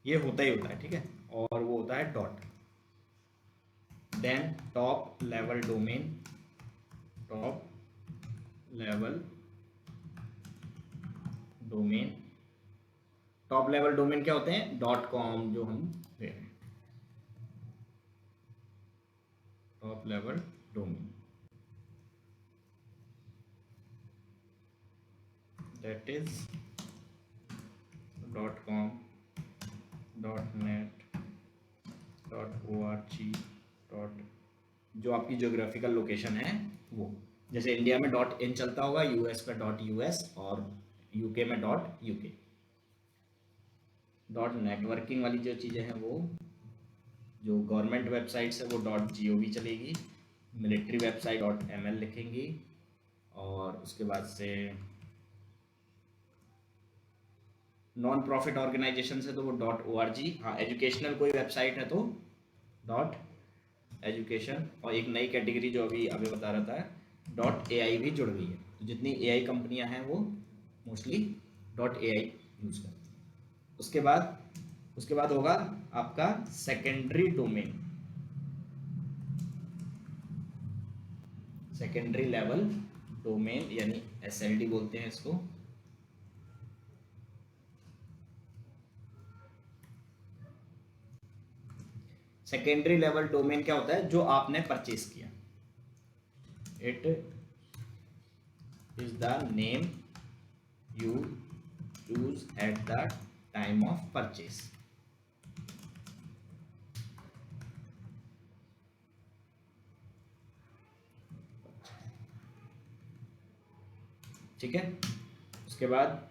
ये होता ही होता है, ठीक है, और वो होता है dot. Then top level domain, top level domain क्या होते हैं? .com जो हम दे रहे हैं, top level domain, that is .com, .net, .org, जो आपकी ज्योग्राफिकल लोकेशन है वो, जैसे इंडिया में .in चलता होगा, यूएस पे .us और यूके में .uk। नेटवर्किंग वाली जो चीज़ें हैं वो, जो गवर्नमेंट वेबसाइट्स है वो .gov चलेगी, मिलिट्री वेबसाइट .ml लिखेंगी, और उसके बाद से नॉन प्रॉफिट ऑर्गेनाइजेशन है तो वो .org। हाँ, एजुकेशनल कोई वेबसाइट है तो .education, और एक नई कैटेगरी जो अभी आगे बता रहा था .ai भी जुड़ गई है। तो जितनी AI कंपनियां हैं वो मोस्टली .ai यूज़ करती हैं। उसके बाद होगा आपका secondary domain, secondary level domain, यानी SLD बोलते हैं इसको। सेकेंडरी लेवल डोमेन क्या होता है? जो आपने परचेज किया, it is the name you use at the time of purchase. ठीक है, उसके बाद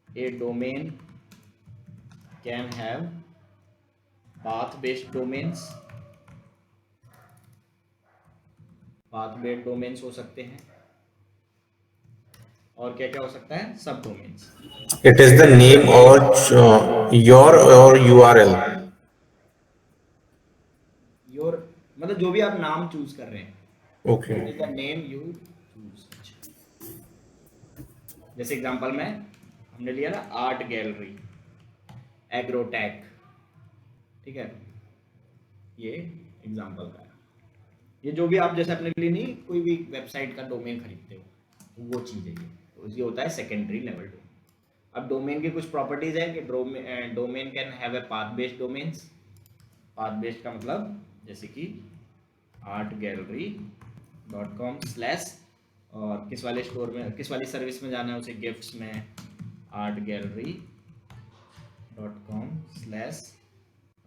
a domain can have path based domains, path based domains हो सकते हैं, और क्या क्या हो सकता है? सब domains.
It is the name or your or URL.
Your मतलब जो भी आप नाम चूज कर रहे हैं,
Okay.
It is the name you choose. जैसे एग्जांपल में हमने लिया ना आर्ट गैलरी, एग्रोटेक, ठीक है, ये एग्जांपल का है। ये जो भी आप जैसे अपने लिए नहीं कोई भी वेबसाइट का डोमेन खरीदते हो वो चीज़ है ये, तो ये होता है सेकेंडरी लेवल डोमेन। अब डोमेन की कुछ प्रॉपर्टीज है कि domain can have a path based domains. Path based का मतलब जैसे कि artgallery.com स्लैश, और किस वाले स्टोर में, किस वाली सर्विस में जाना है उसे, गिफ्ट्स में artgallery.com स्लैश,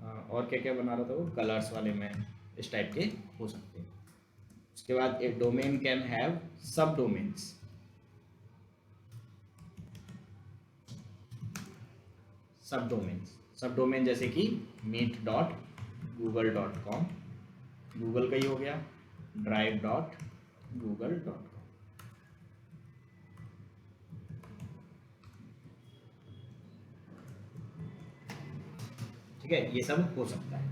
और क्या क्या बना रहा था वो, कलर्स वाले में, इस टाइप के हो सकते हैं। उसके बाद a domain can have sub domains, sub domain जैसे कि meet.google.com, गूगल का ही हो गया, drive.google.com। ठीक है, ये सब हो सकता है।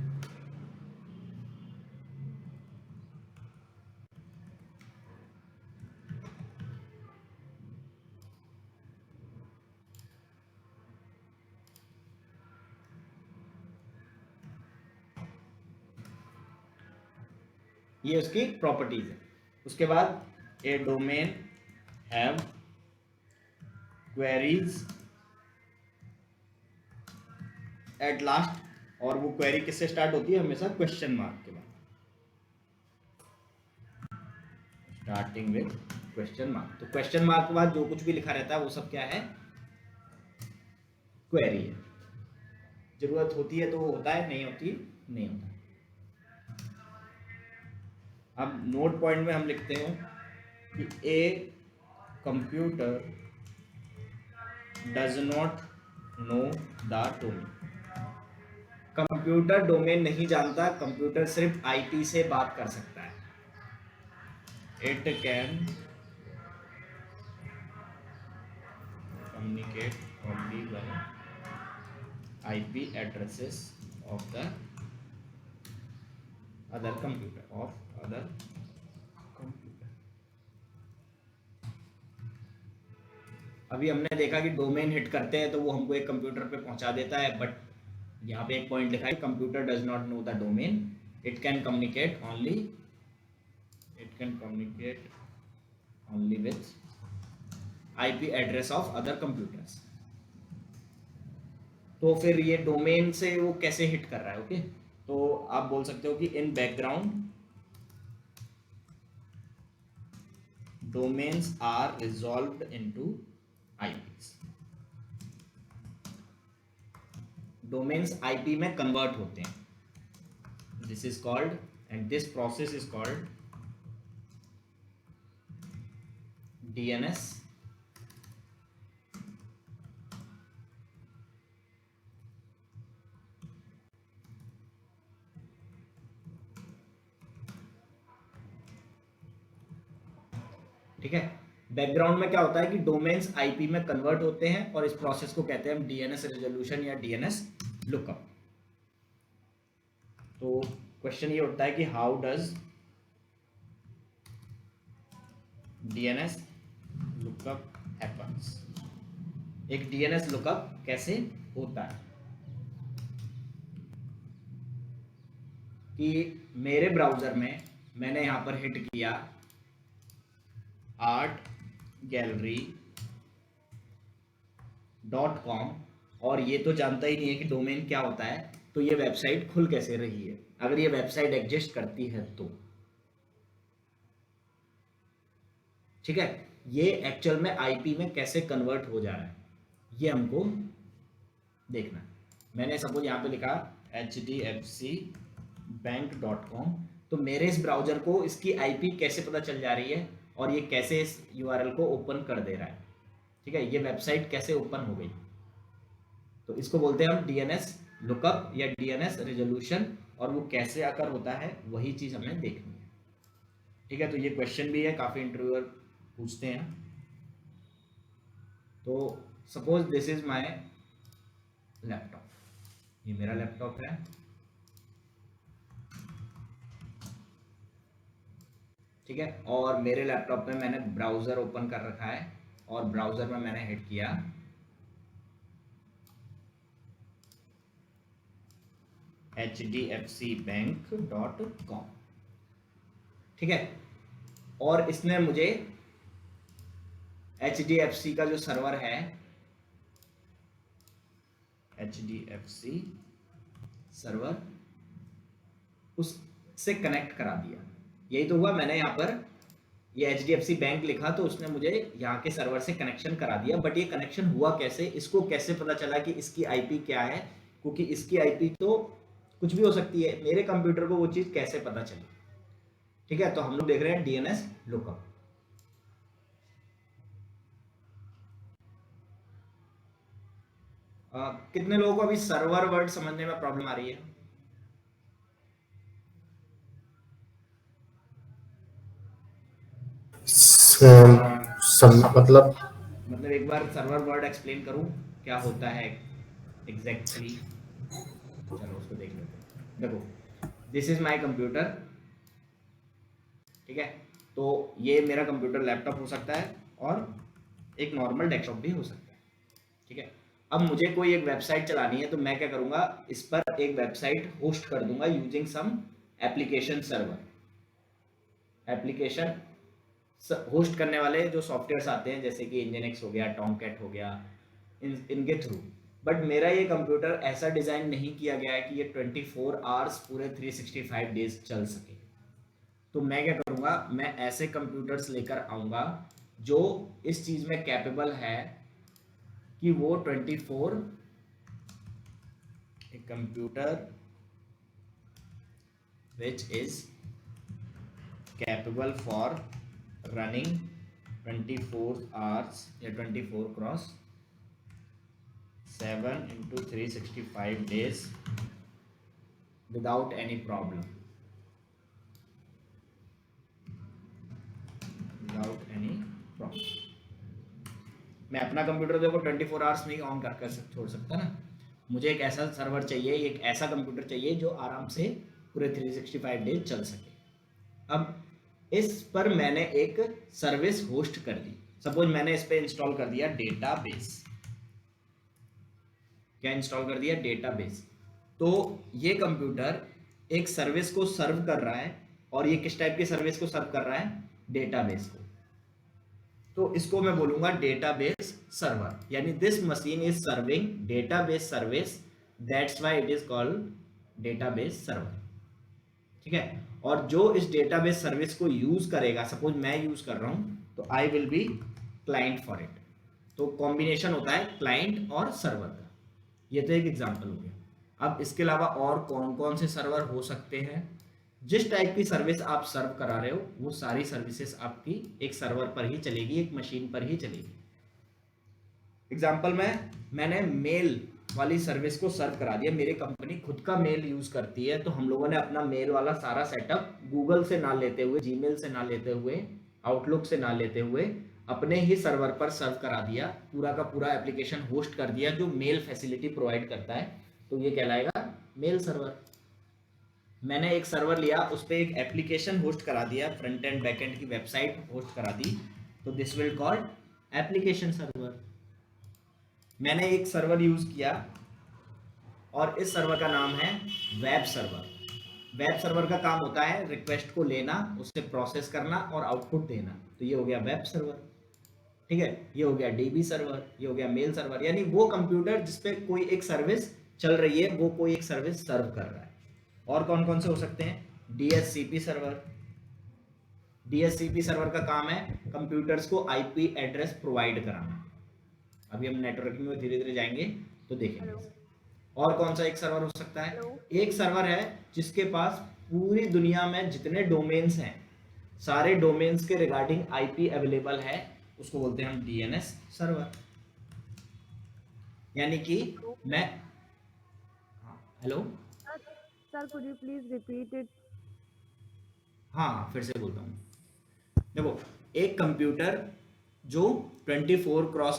ये उसकी प्रॉपर्टीज है। उसके बाद a domain have queries at last, और वो क्वेरी किससे स्टार्ट होती है? हमेशा क्वेश्चन मार्क के बाद, स्टार्टिंग विद क्वेश्चन मार्क। तो क्वेश्चन मार्क के बाद जो कुछ भी लिखा रहता है वो सब क्या है? क्वेरी है। जरूरत होती है तो वो होता है, नहीं होती नहीं होता। अब नोट पॉइंट में हम लिखते हैं कि a computer does not know the domain. Computer domain नहीं जानता, कंप्यूटर सिर्फ आईपी से बात कर सकता है। It can communicate only by IP addresses of the other computer, अभी हमने देखा कि डोमेन हिट करते हैं तो वो हमको एक कंप्यूटर पे पहुंचा देता है, बट यहाँ पे एक पॉइंट लिखा है, computer does not know the domain, it can communicate only with IP address of other computers. तो फिर ये डोमेन से वो कैसे हिट कर रहा है। ओके, तो आप बोल सकते हो कि in background domains are resolved into IPs. Domains IP में कन्वर्ट होते हैं, this is called, and this process is called DNS ठीक है। बैकग्राउंड में क्या होता है कि डोमेन्स आईपी में कन्वर्ट होते हैं और इस प्रोसेस को कहते हैं हम डीएनएस रेजोल्यूशन या डीएनएस लुकअप। तो क्वेश्चन ये उठता है कि how does DNS lookup happens, एक डीएनएस लुकअप कैसे होता है। कि मेरे ब्राउजर में मैंने यहां पर हिट किया artgallery.com और ये तो जानता ही नहीं है कि डोमेन क्या होता है, तो ये वेबसाइट खुल कैसे रही है, अगर ये वेबसाइट एग्जिस्ट करती है तो। ठीक है, ये एक्चुअल में आईपी में कैसे कन्वर्ट हो जा रहा है ये हमको देखना है। मैंने सपोज यहाँ पे लिखा hdfcbank.com, तो मेरे इस ब्राउजर को इसकी आईपी कैसे पता चल जा रही है और ये कैसे इस यूआरएल को ओपन कर दे रहा है। ठीक है, ये वेबसाइट कैसे ओपन हो गई, तो इसको बोलते हैं हम डीएनएस लुकअप या डीएनएस रेजोल्यूशन, और वो कैसे आकर होता है वही चीज हमें देखनी है। ठीक है, तो ये क्वेश्चन भी है, काफी इंटरव्यूअर पूछते हैं। तो suppose this is my laptop, ये मेरा लैपटॉप है। ठीक है, और मेरे लैपटॉप में मैंने ब्राउजर ओपन कर रखा है और ब्राउजर में मैंने हिट किया hdfcbank.com। ठीक है, और इसने मुझे HDFC का जो सर्वर है HDFC सर्वर उससे कनेक्ट करा दिया। यही तो हुआ, मैंने यहाँ पर ये HDFC बैंक लिखा तो उसने मुझे यहाँ के सर्वर से कनेक्शन करा दिया। बट ये कनेक्शन हुआ कैसे, इसको कैसे पता चला कि इसकी आईपी क्या है, क्योंकि इसकी आईपी तो कुछ भी हो सकती है, मेरे कंप्यूटर को वो चीज कैसे पता चली। ठीक है, तो हम लोग देख रहे हैं डीएनएस लुकअप। कितने लोगों को अभी सर्वर वर्ड समझने में प्रॉब्लम आ रही है?
मतलब
एक बार सर्वर वर्ड एक्सप्लेन करूं क्या होता है एग्जैक्टली। चलो उसको देख लेते हैं। देखो, दिस इज माय कंप्यूटर। ठीक है, तो ये मेरा कंप्यूटर लैपटॉप हो सकता है और एक नॉर्मल डेस्कटॉप भी हो सकता है। ठीक है, अब मुझे कोई एक वेबसाइट चलानी है तो मैं क्या करूंगा, इस पर एक वेबसाइट होस्ट कर दूंगा using some application server. Application host करने वाले जो सॉफ्टवेयर्स आते हैं जैसे कि इंजनएक्स हो गया, टॉमकैट हो गया, इनके थ्रू। बट मेरा ये कंप्यूटर ऐसा डिजाइन नहीं किया गया है कि ये 24 आवर्स पूरे 365 डेज चल सके। तो मैं क्या करूंगा, मैं ऐसे कंप्यूटर्स लेकर आऊंगा जो इस चीज में कैपेबल है कि वो 24 a computer which is capable for running 24 hours या 24x7 into 365 days without any problem, without any problem। मैं अपना कंप्यूटर देखो 24 आवर्स नहीं ऑन कर छोड़ सकता ना, मुझे एक ऐसा सर्वर चाहिए, एक ऐसा कंप्यूटर चाहिए जो आराम से पूरे 365 डेज चल सके। अब इस पर मैंने एक सर्विस होस्ट कर दी। सपोज मैंने इस पे इंस्टॉल कर दिया डेटाबेस। क्या इंस्टॉल कर दिया? डेटाबेस। तो ये कंप्यूटर एक सर्विस को सर्व कर रहा है, और ये किस टाइप की सर्विस को सर्व कर रहा है? डेटाबेस को। तो इसको मैं बोलूंगा डेटाबेस सर्वर, यानी this machine is serving database service, that's why it is called database server. ठीक है, और जो इस डेटाबेस सर्विस को यूज करेगा, सपोज मैं यूज कर रहा हूं, तो I will be client for it. तो कॉम्बिनेशन होता है क्लाइंट और सर्वर का। ये तो एक एग्जांपल हो गया। अब इसके अलावा और कौन कौन से सर्वर हो सकते हैं? जिस टाइप की सर्विस आप सर्व करा रहे हो वो सारी सर्विसेज आपकी एक सर्वर पर ही चलेगी, एक मशीन पर ही चलेगी। एग्जांपल में मैंने मेल वाली सर्विस को सर्व करा दिया, मेरी कंपनी खुद का मेल यूज करती है, तो हम लोगों ने अपना मेल वाला सारा सेटअप गूगल से ना लेते हुए, जीमेल से ना लेते हुए, आउटलुक से ना लेते हुए अपने ही सर्वर पर सर्व करा दिया, पूरा का पूरा एप्लीकेशन होस्ट कर दिया जो मेल फैसिलिटी प्रोवाइड करता है, तो ये कहलाएगा मेल सर्वर। मैंने एक सर्वर लिया, उस पर एक एप्लीकेशन होस्ट करा दिया, फ्रंट एंड बैक एंड की वेबसाइट होस्ट करा दी, तो this will called application server. मैंने एक सर्वर यूज किया और इस सर्वर का नाम है वेब सर्वर। वेब सर्वर का काम होता है रिक्वेस्ट को लेना, उससे प्रोसेस करना और आउटपुट देना, तो ये हो गया वेब सर्वर। ठीक है, ये हो गया डीबी सर्वर, ये हो गया मेल सर्वर, यानी वो कंप्यूटर जिसपे कोई एक सर्विस चल रही है, वो कोई एक सर्विस सर्व कर रहा है। और कौन कौन से हो सकते हैं? DHCP server. डीएचसीपी सर्वर का काम है कंप्यूटर्स को आईपी एड्रेस प्रोवाइड कराना। अभी हम नेटवर्किंग में धीरे धीरे जाएंगे तो देखेंगे। और कौन सा एक सर्वर हो सकता है? एक सर्वर है जिसके पास पूरी दुनिया में जितने डोमेन्स हैं, सारे डोमेन्स के रिगार्डिंग आईपी अवेलेबल है, उसको बोलते हैं हम डीएनएस सर्वर। यानी कि मैं, hello
sir, could you please repeat it?
हाँ, फिर से बोलता हूँ। देखो, एक कंप्यूटर जो 24x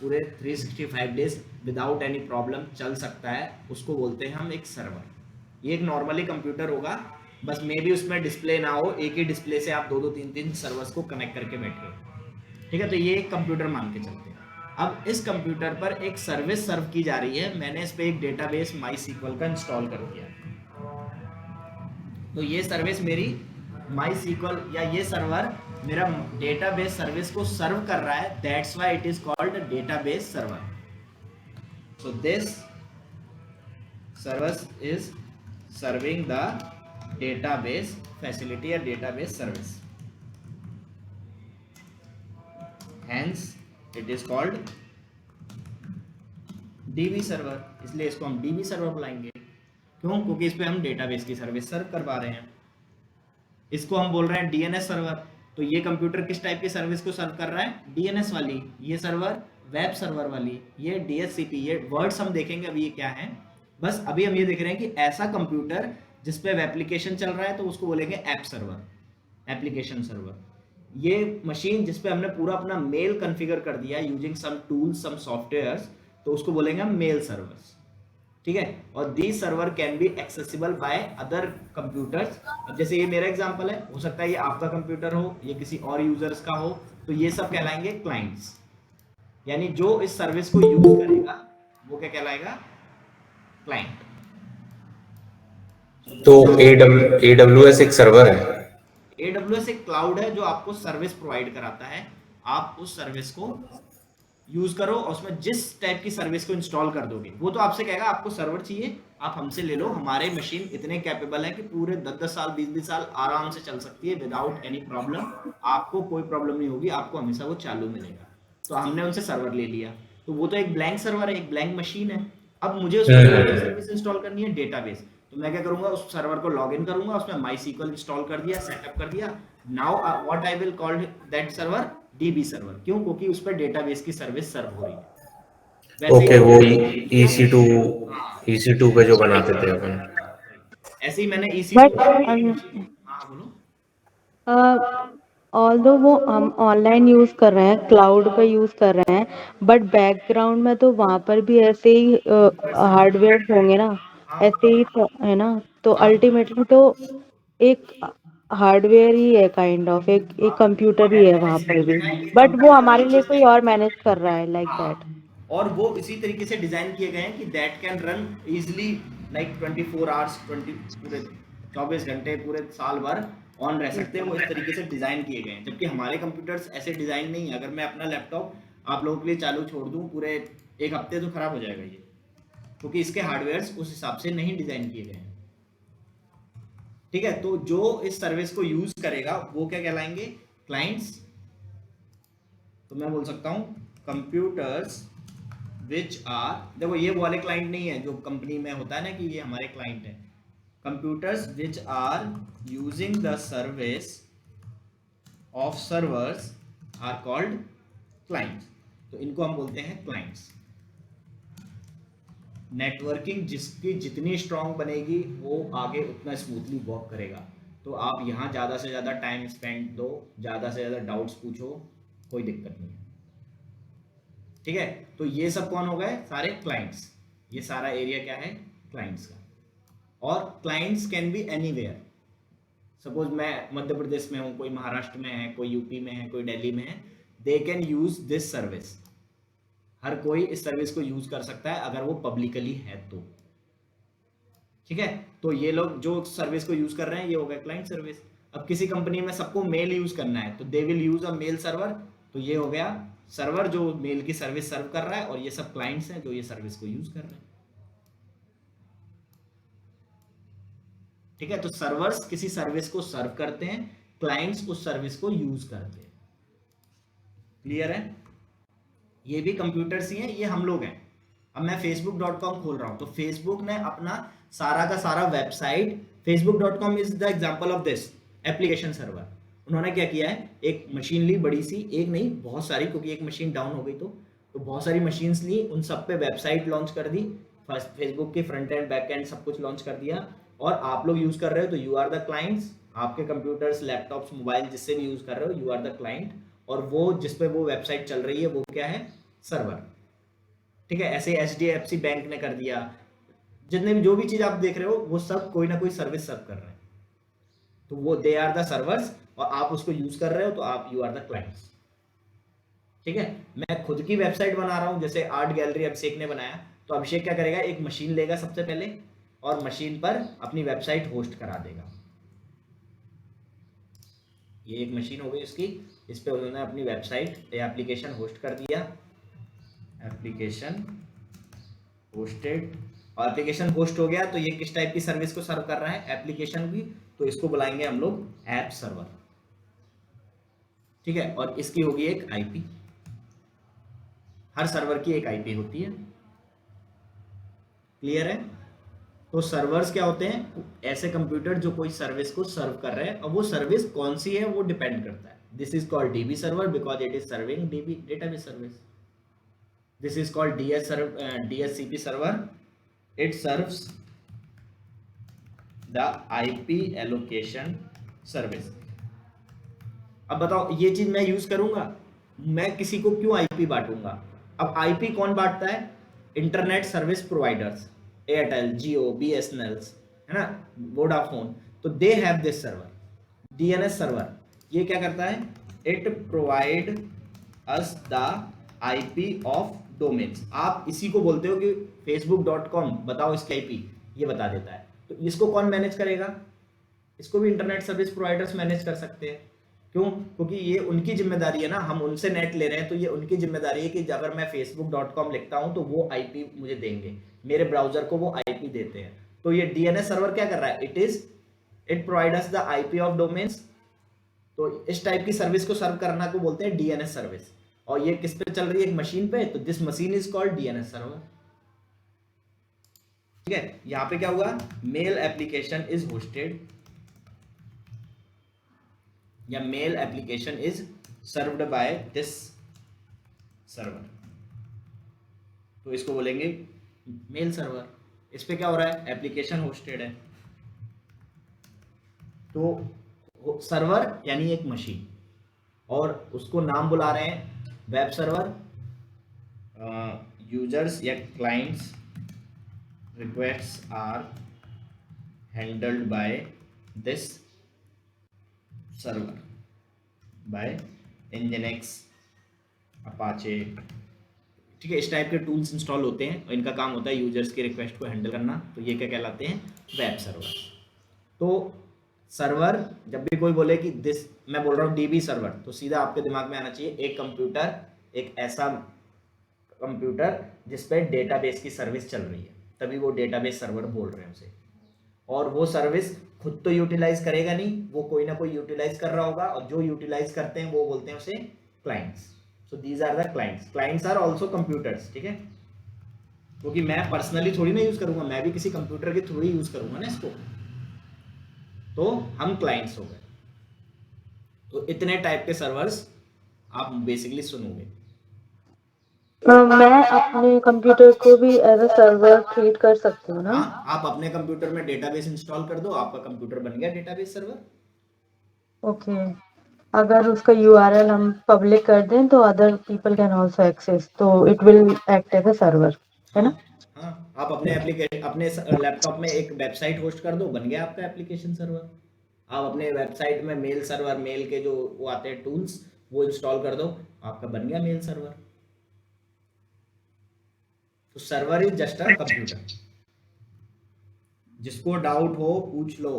पूरे 365 डेज विदाउट एनी प्रॉब्लम चल सकता है, उसको बोलते हैं हम एक सर्वर। ये एक नॉर्मली कंप्यूटर होगा, बस मे भी उसमें डिस्प्ले ना हो, एक ही डिस्प्ले से आप 2-2 3-3 सर्वर्स को कनेक्ट करके बैठे हो। ठीक है, तो ये एक कंप्यूटर मान के चलते हैं। अब इस कंप्यूटर पर एक सर्विस सर्व की जा रही है, मैंने इस पर एक डेटाबेस MySQL का इंस्टॉल कर दिया, तो ये सर्विस मेरी MySQL या ये सर्वर मेरा डेटाबेस सर्विस को सर्व कर रहा है, that's why it is called database server. So this service is serving the database facility या database service, hence it is called DB server. इसलिए इसको हम डीबी सर्वर बुलाएंगे। क्यों? क्योंकि इस पे हम डेटाबेस की सर्विस सर्व करवा रहे हैं। इसको हम बोल रहे हैं डीएनएस सर्वर, तो ये कंप्यूटर किस टाइप की सर्विस को सर्व कर रहा है? डीएनएस वाली। ये सर्वर वेब सर्वर वाली, ये डीएचसीपी। ये वर्ड्स हम देखेंगे अभी ये क्या है, बस अभी हम ये देख रहे हैं कि ऐसा कंप्यूटर जिस पे एप्लीकेशन चल रहा है तो उसको बोलेंगे ऐप सर्वर, एप्लीकेशन सर्वर। ये मशीन जिस पे हमने पूरा अपना मेल कॉन्फ़िगर कर दिया यूजिंग सम टूल्स, सम सॉफ्टवेयर्स, तो उसको बोलेंगे हम मेल सर्वर्स। ठीक है, और दी server can be accessible by other computers. जैसे ये मेरा एग्जांपल है, हो सकता है ये आपका कंप्यूटर हो, ये किसी और यूजर्स का हो, तो ये सब कहलाएंगे क्लाइंट्स। यानी जो इस सर्विस को यूज करेगा वो क्या कहलाएगा? क्लाइंट।
तो AWS एक सर्वर है।
AWS एक क्लाउड है जो आपको सर्विस प्रोवाइड कराता है। आप उस सर्विस को यूज करो और उसमें जिस टाइप की सर्विस को इंस्टॉल कर दोगे, वो तो आपसे कहेगा आपको सर्वर चाहिए, आप हमसे ले लो, हमारे मशीन इतने कैपेबल है कि पूरे 10-10 साल 20-20 साल आराम से चल सकती है विदाउट एनी प्रॉब्लम। आपको कोई प्रॉब्लम नहीं होगी, आपको हमेशा वो चालू मिलेगा। तो हमने उनसे सर्वर ले लिया, तो वो तो एक ब्लैंक सर्वर है, एक ब्लैंक मशीन है। अब मुझे उसमें सर्विस इंस्टॉल करनी है, डेटाबेस, तो मैं क्या करूंगा? उस सर्वर को लॉग इन करूंगा, उसमें MySQL इंस्टॉल कर दिया, सेटअप कर दिया। Now what I will call that server? DB server. क्यों? क्योंकि उस पर डेटाबेस की सर्विस सर्व हो रही है।
ओके, वो EC2 पे जो बनाते थे अपन,
ऐसे ही मैंने
बट
हाँ बोलो।
ऑल्दो वो हम ऑनलाइन यूज कर रहे हैं, क्लाउड पे यूज कर रहे हैं, बट बैकग्राउंड में तो वहां पर भी ऐसे ही हार्डवेयर होंगे ना, ऐसे ही तो है ना। तो अल्टीमेटली तो एक हार्डवेयर ही है, काइंड ऑफ एक कंप्यूटर ही है वहां पर भी, बट वो हमारे लिए कोई और मैनेज कर रहा है, लाइक दैट।
और वो इसी तरीके से डिजाइन किए गए हैं कि that can run easily like 24 hours, 20 पूरे 24 घंटे पूरे साल भर ऑन रह सकते हैं, वो इस तरीके से डिजाइन किए गए हैं। जबकि हमारे कंप्यूटर्स ऐसे डिजाइन नहीं है। अगर मैं अपना लैपटॉप आप लोगों के लिए चालू छोड़ दूं पूरे एक हफ्ते तो खराब हो जाएगा ये, क्योंकि इसके हार्डवेयर्स उस हिसाब से नहीं डिजाइन किए गए हैं। ठीक है, तो जो इस सर्विस को यूज करेगा वो क्या कहलाएंगे? क्लाइंट्स। तो मैं बोल सकता हूं कंप्यूटर्स विच आर, देखो ये वाले क्लाइंट नहीं है जो कंपनी में होता है ना कि ये हमारे क्लाइंट है। Computers which are using the service of servers are called clients. तो इनको हम बोलते हैं क्लाइंट्स। नेटवर्किंग जिसकी जितनी स्ट्रांग बनेगी वो आगे उतना स्मूथली वर्क करेगा। तो आप यहाँ ज़्यादा से ज़्यादा टाइम स्पेंड दो, ज़्यादा से ज़्यादा डाउट्स पूछो, कोई दिक्कत नहीं है। ठीक है, तो ये सब कौन हो गए? सारे क्लाइंट्स। ये सारा एरिया क्या है? क्लाइंट्स का। और clients can be anywhere. Suppose मैं मध्य प्रदेश में हूँ, कोई महाराष्ट्र में है, कोई यूपी में है, कोई दिल्ली में है, they can use this service. हर कोई इस सर्विस को यूज कर सकता है अगर वो पब्लिकली है तो। ठीक है, तो ये लोग जो सर्विस को यूज कर रहे हैं ये हो गया क्लाइंट सर्विस। अब किसी कंपनी में सबको मेल यूज करना है तो they will use a mail server, तो ये हो गया सर्वर जो मेल की सर्विस सर्व कर रहा है, और ये सब क्लाइंट्स हैं जो ये सर्विस को यूज कर रहे हैं। ठीक है, तो सर्वर्स किसी सर्विस को सर्व करते हैं, क्लाइंट्स उस सर्विस को यूज करते हैं। क्लियर है? ये भी कंप्यूटर्स ही हैं, ये हम लोग हैं। अब मैं facebook.com खोल रहा हूं तो फेसबुक ने अपना सारा का सारा website, facebook.com is the example of this application server. उन्होंने क्या किया है, एक मशीन ली बड़ी सी, एक नहीं बहुत सारी, क्योंकि एक मशीन डाउन हो गई तो बहुत सारी मशीन्स ली, उन सब पे वेबसाइट लॉन्च कर दी, फेसबुक के फ्रंट एंड बैक एंड सब कुछ लॉन्च कर दिया, और आप लोग यूज कर रहे हो तो यू आर द क्लाइंट्स। आपके कंप्यूटर्स, लैपटॉप्स, मोबाइल जिससे भी यूज कर रहे हो, यू आर द क्लाइंट, और वो जिसपे वो वेबसाइट चल रही है वो क्या है? सर्वर। ठीक है, ऐसे HDFC बैंक ने कर दिया। जितने भी जो भी चीज आप देख रहे हो वो सब कोई ना कोई सर्विस सर्व कर रहे हैं, तो वो दे आर द सर्वर्स, और आप उसको यूज कर रहे हो तो आप यू आर द क्लाइंट्स। ठीक है, मैं खुद की वेबसाइट बना रहा हूं, जैसे आर्ट गैलरी अभिषेक ने बनाया, तो अभिषेक क्या करेगा, एक मशीन लेगा सबसे पहले और मशीन पर अपनी वेबसाइट होस्ट करा देगा। ये एक मशीन हो गई उसकी, इस पे उन्होंने अपनी वेबसाइट या एप्लीकेशन होस्ट कर दिया, एप्लीकेशन होस्टेड, और एप्लीकेशन होस्ट हो गया तो ये किस टाइप की सर्विस को सर्व कर रहा है? एप्लीकेशन की, तो इसको बुलाएंगे हम लोग ऐप सर्वर। ठीक है, और इसकी होगी एक आईपी। हर सर्वर की एक आईपी होती है। क्लियर है? तो सर्वर्स क्या होते हैं? ऐसे कंप्यूटर जो कोई सर्विस को सर्व कर रहे हैं, और वो सर्विस कौन सी है वो डिपेंड करता है। This is called DB server because it is serving dB database service. This is called DHCP server. It serves the IP allocation service. अब बताओ, ये चीज मैं यूज करूंगा, मैं किसी को क्यों आईपी बांटूंगा? अब आईपी कौन बांटता है? इंटरनेट सर्विस प्रोवाइडर्स, एयरटेल, जियो, BSNL, है ना, वोडाफोन, तो they have this server, DNS server. ये क्या करता है? It provide us the IP of domains. आप इसी को बोलते हो कि facebook.com बताओ इसकी आईपी, ये बता देता है। तो इसको कौन मैनेज करेगा? इसको भी इंटरनेट सर्विस प्रोवाइडर्स मैनेज कर सकते हैं। क्यों? क्योंकि ये उनकी जिम्मेदारी है ना, हम उनसे नेट ले रहे हैं, तो ये उनकी जिम्मेदारी है कि अगर मैं facebook.com लिखता हूं तो वो आईपी मुझे देंगे, मेरे ब्राउजर को वो आईपी देते हैं। तो ये DNS सर्वर क्या कर रहा है? It provides the IP of domains. तो इस टाइप की सर्विस को सर्व करना को बोलते हैं DNS सर्विस। और ये किस पे चल रही है? एक मशीन पे, तो this machine is called DNS server. ठीक है, यहां पे क्या हुआ? मेल एप्लीकेशन इज होस्टेड या mail application is served by this server, तो इसको बोलेंगे मेल सर्वर। इस पे क्या हो रहा है? एप्लीकेशन होस्टेड है, तो सर्वर यानी एक मशीन, और उसको नाम बुला रहे हैं वेब सर्वर। यूजर्स या clients requests are handled by this server by Nginx, Apache. ठीक है, इस टाइप के टूल्स इंस्टॉल होते हैं और इनका काम होता है यूजर्स के रिक्वेस्ट को हैंडल करना। तो ये क्या कहलाते हैं? Web server. तो सर्वर, जब भी कोई बोले कि दिस, मैं बोल रहा हूँ डीबी सर्वर, तो सीधा आपके दिमाग में आना चाहिए एक कंप्यूटर, एक ऐसा कंप्यूटर जिस पे डेटाबेस की सर्विस चल रही है, तभी वो डेटाबेस सर्वर बोल रहे हैं उसे। और वो सर्विस खुद तो यूटिलाइज करेगा नहीं, वो कोई ना कोई यूटिलाइज कर रहा होगा, और जो यूटिलाइज करते हैं वो बोलते हैं उसे clients. So these are the clients. Clients are also computers, ठीक है, क्योंकि मैं पर्सनली थोड़ी ना यूज करूंगा, मैं भी किसी कंप्यूटर के थ्रू ही यूज करूंगा ना इसको, तो हम क्लाइंट्स हो गए। तो इतने टाइप के सर्वर्स आप बेसिकली सुनोगे।
मैं अपने कंप्यूटर को भी एज अ सर्वर ट्रीट कर सकती हूँ ना?
हाँ, आप अपने कंप्यूटर में डेटाबेस इंस्टॉल कर दो, आपका कंप्यूटर बन गया डेटाबेस सर्वर।
ओके, अगर उसका यूआरएल हम पब्लिक कर दें तो other people can also access, तो it will act as a server, है ना?
हाँ, आप अपने अपने लैपटॉप में एक वेबसाइट होस्ट कर दो, बन गया आपका एप्लीकेशन सर्वर। आप अपने वेबसाइट में मेल सर्वर, मेल के जो वो आते हैं टूल्स, वो इंस्टॉल कर दो, आपका बन गया मेल सर्वर। तो server is just a computer. जिसको डाउट हो पूछ लो।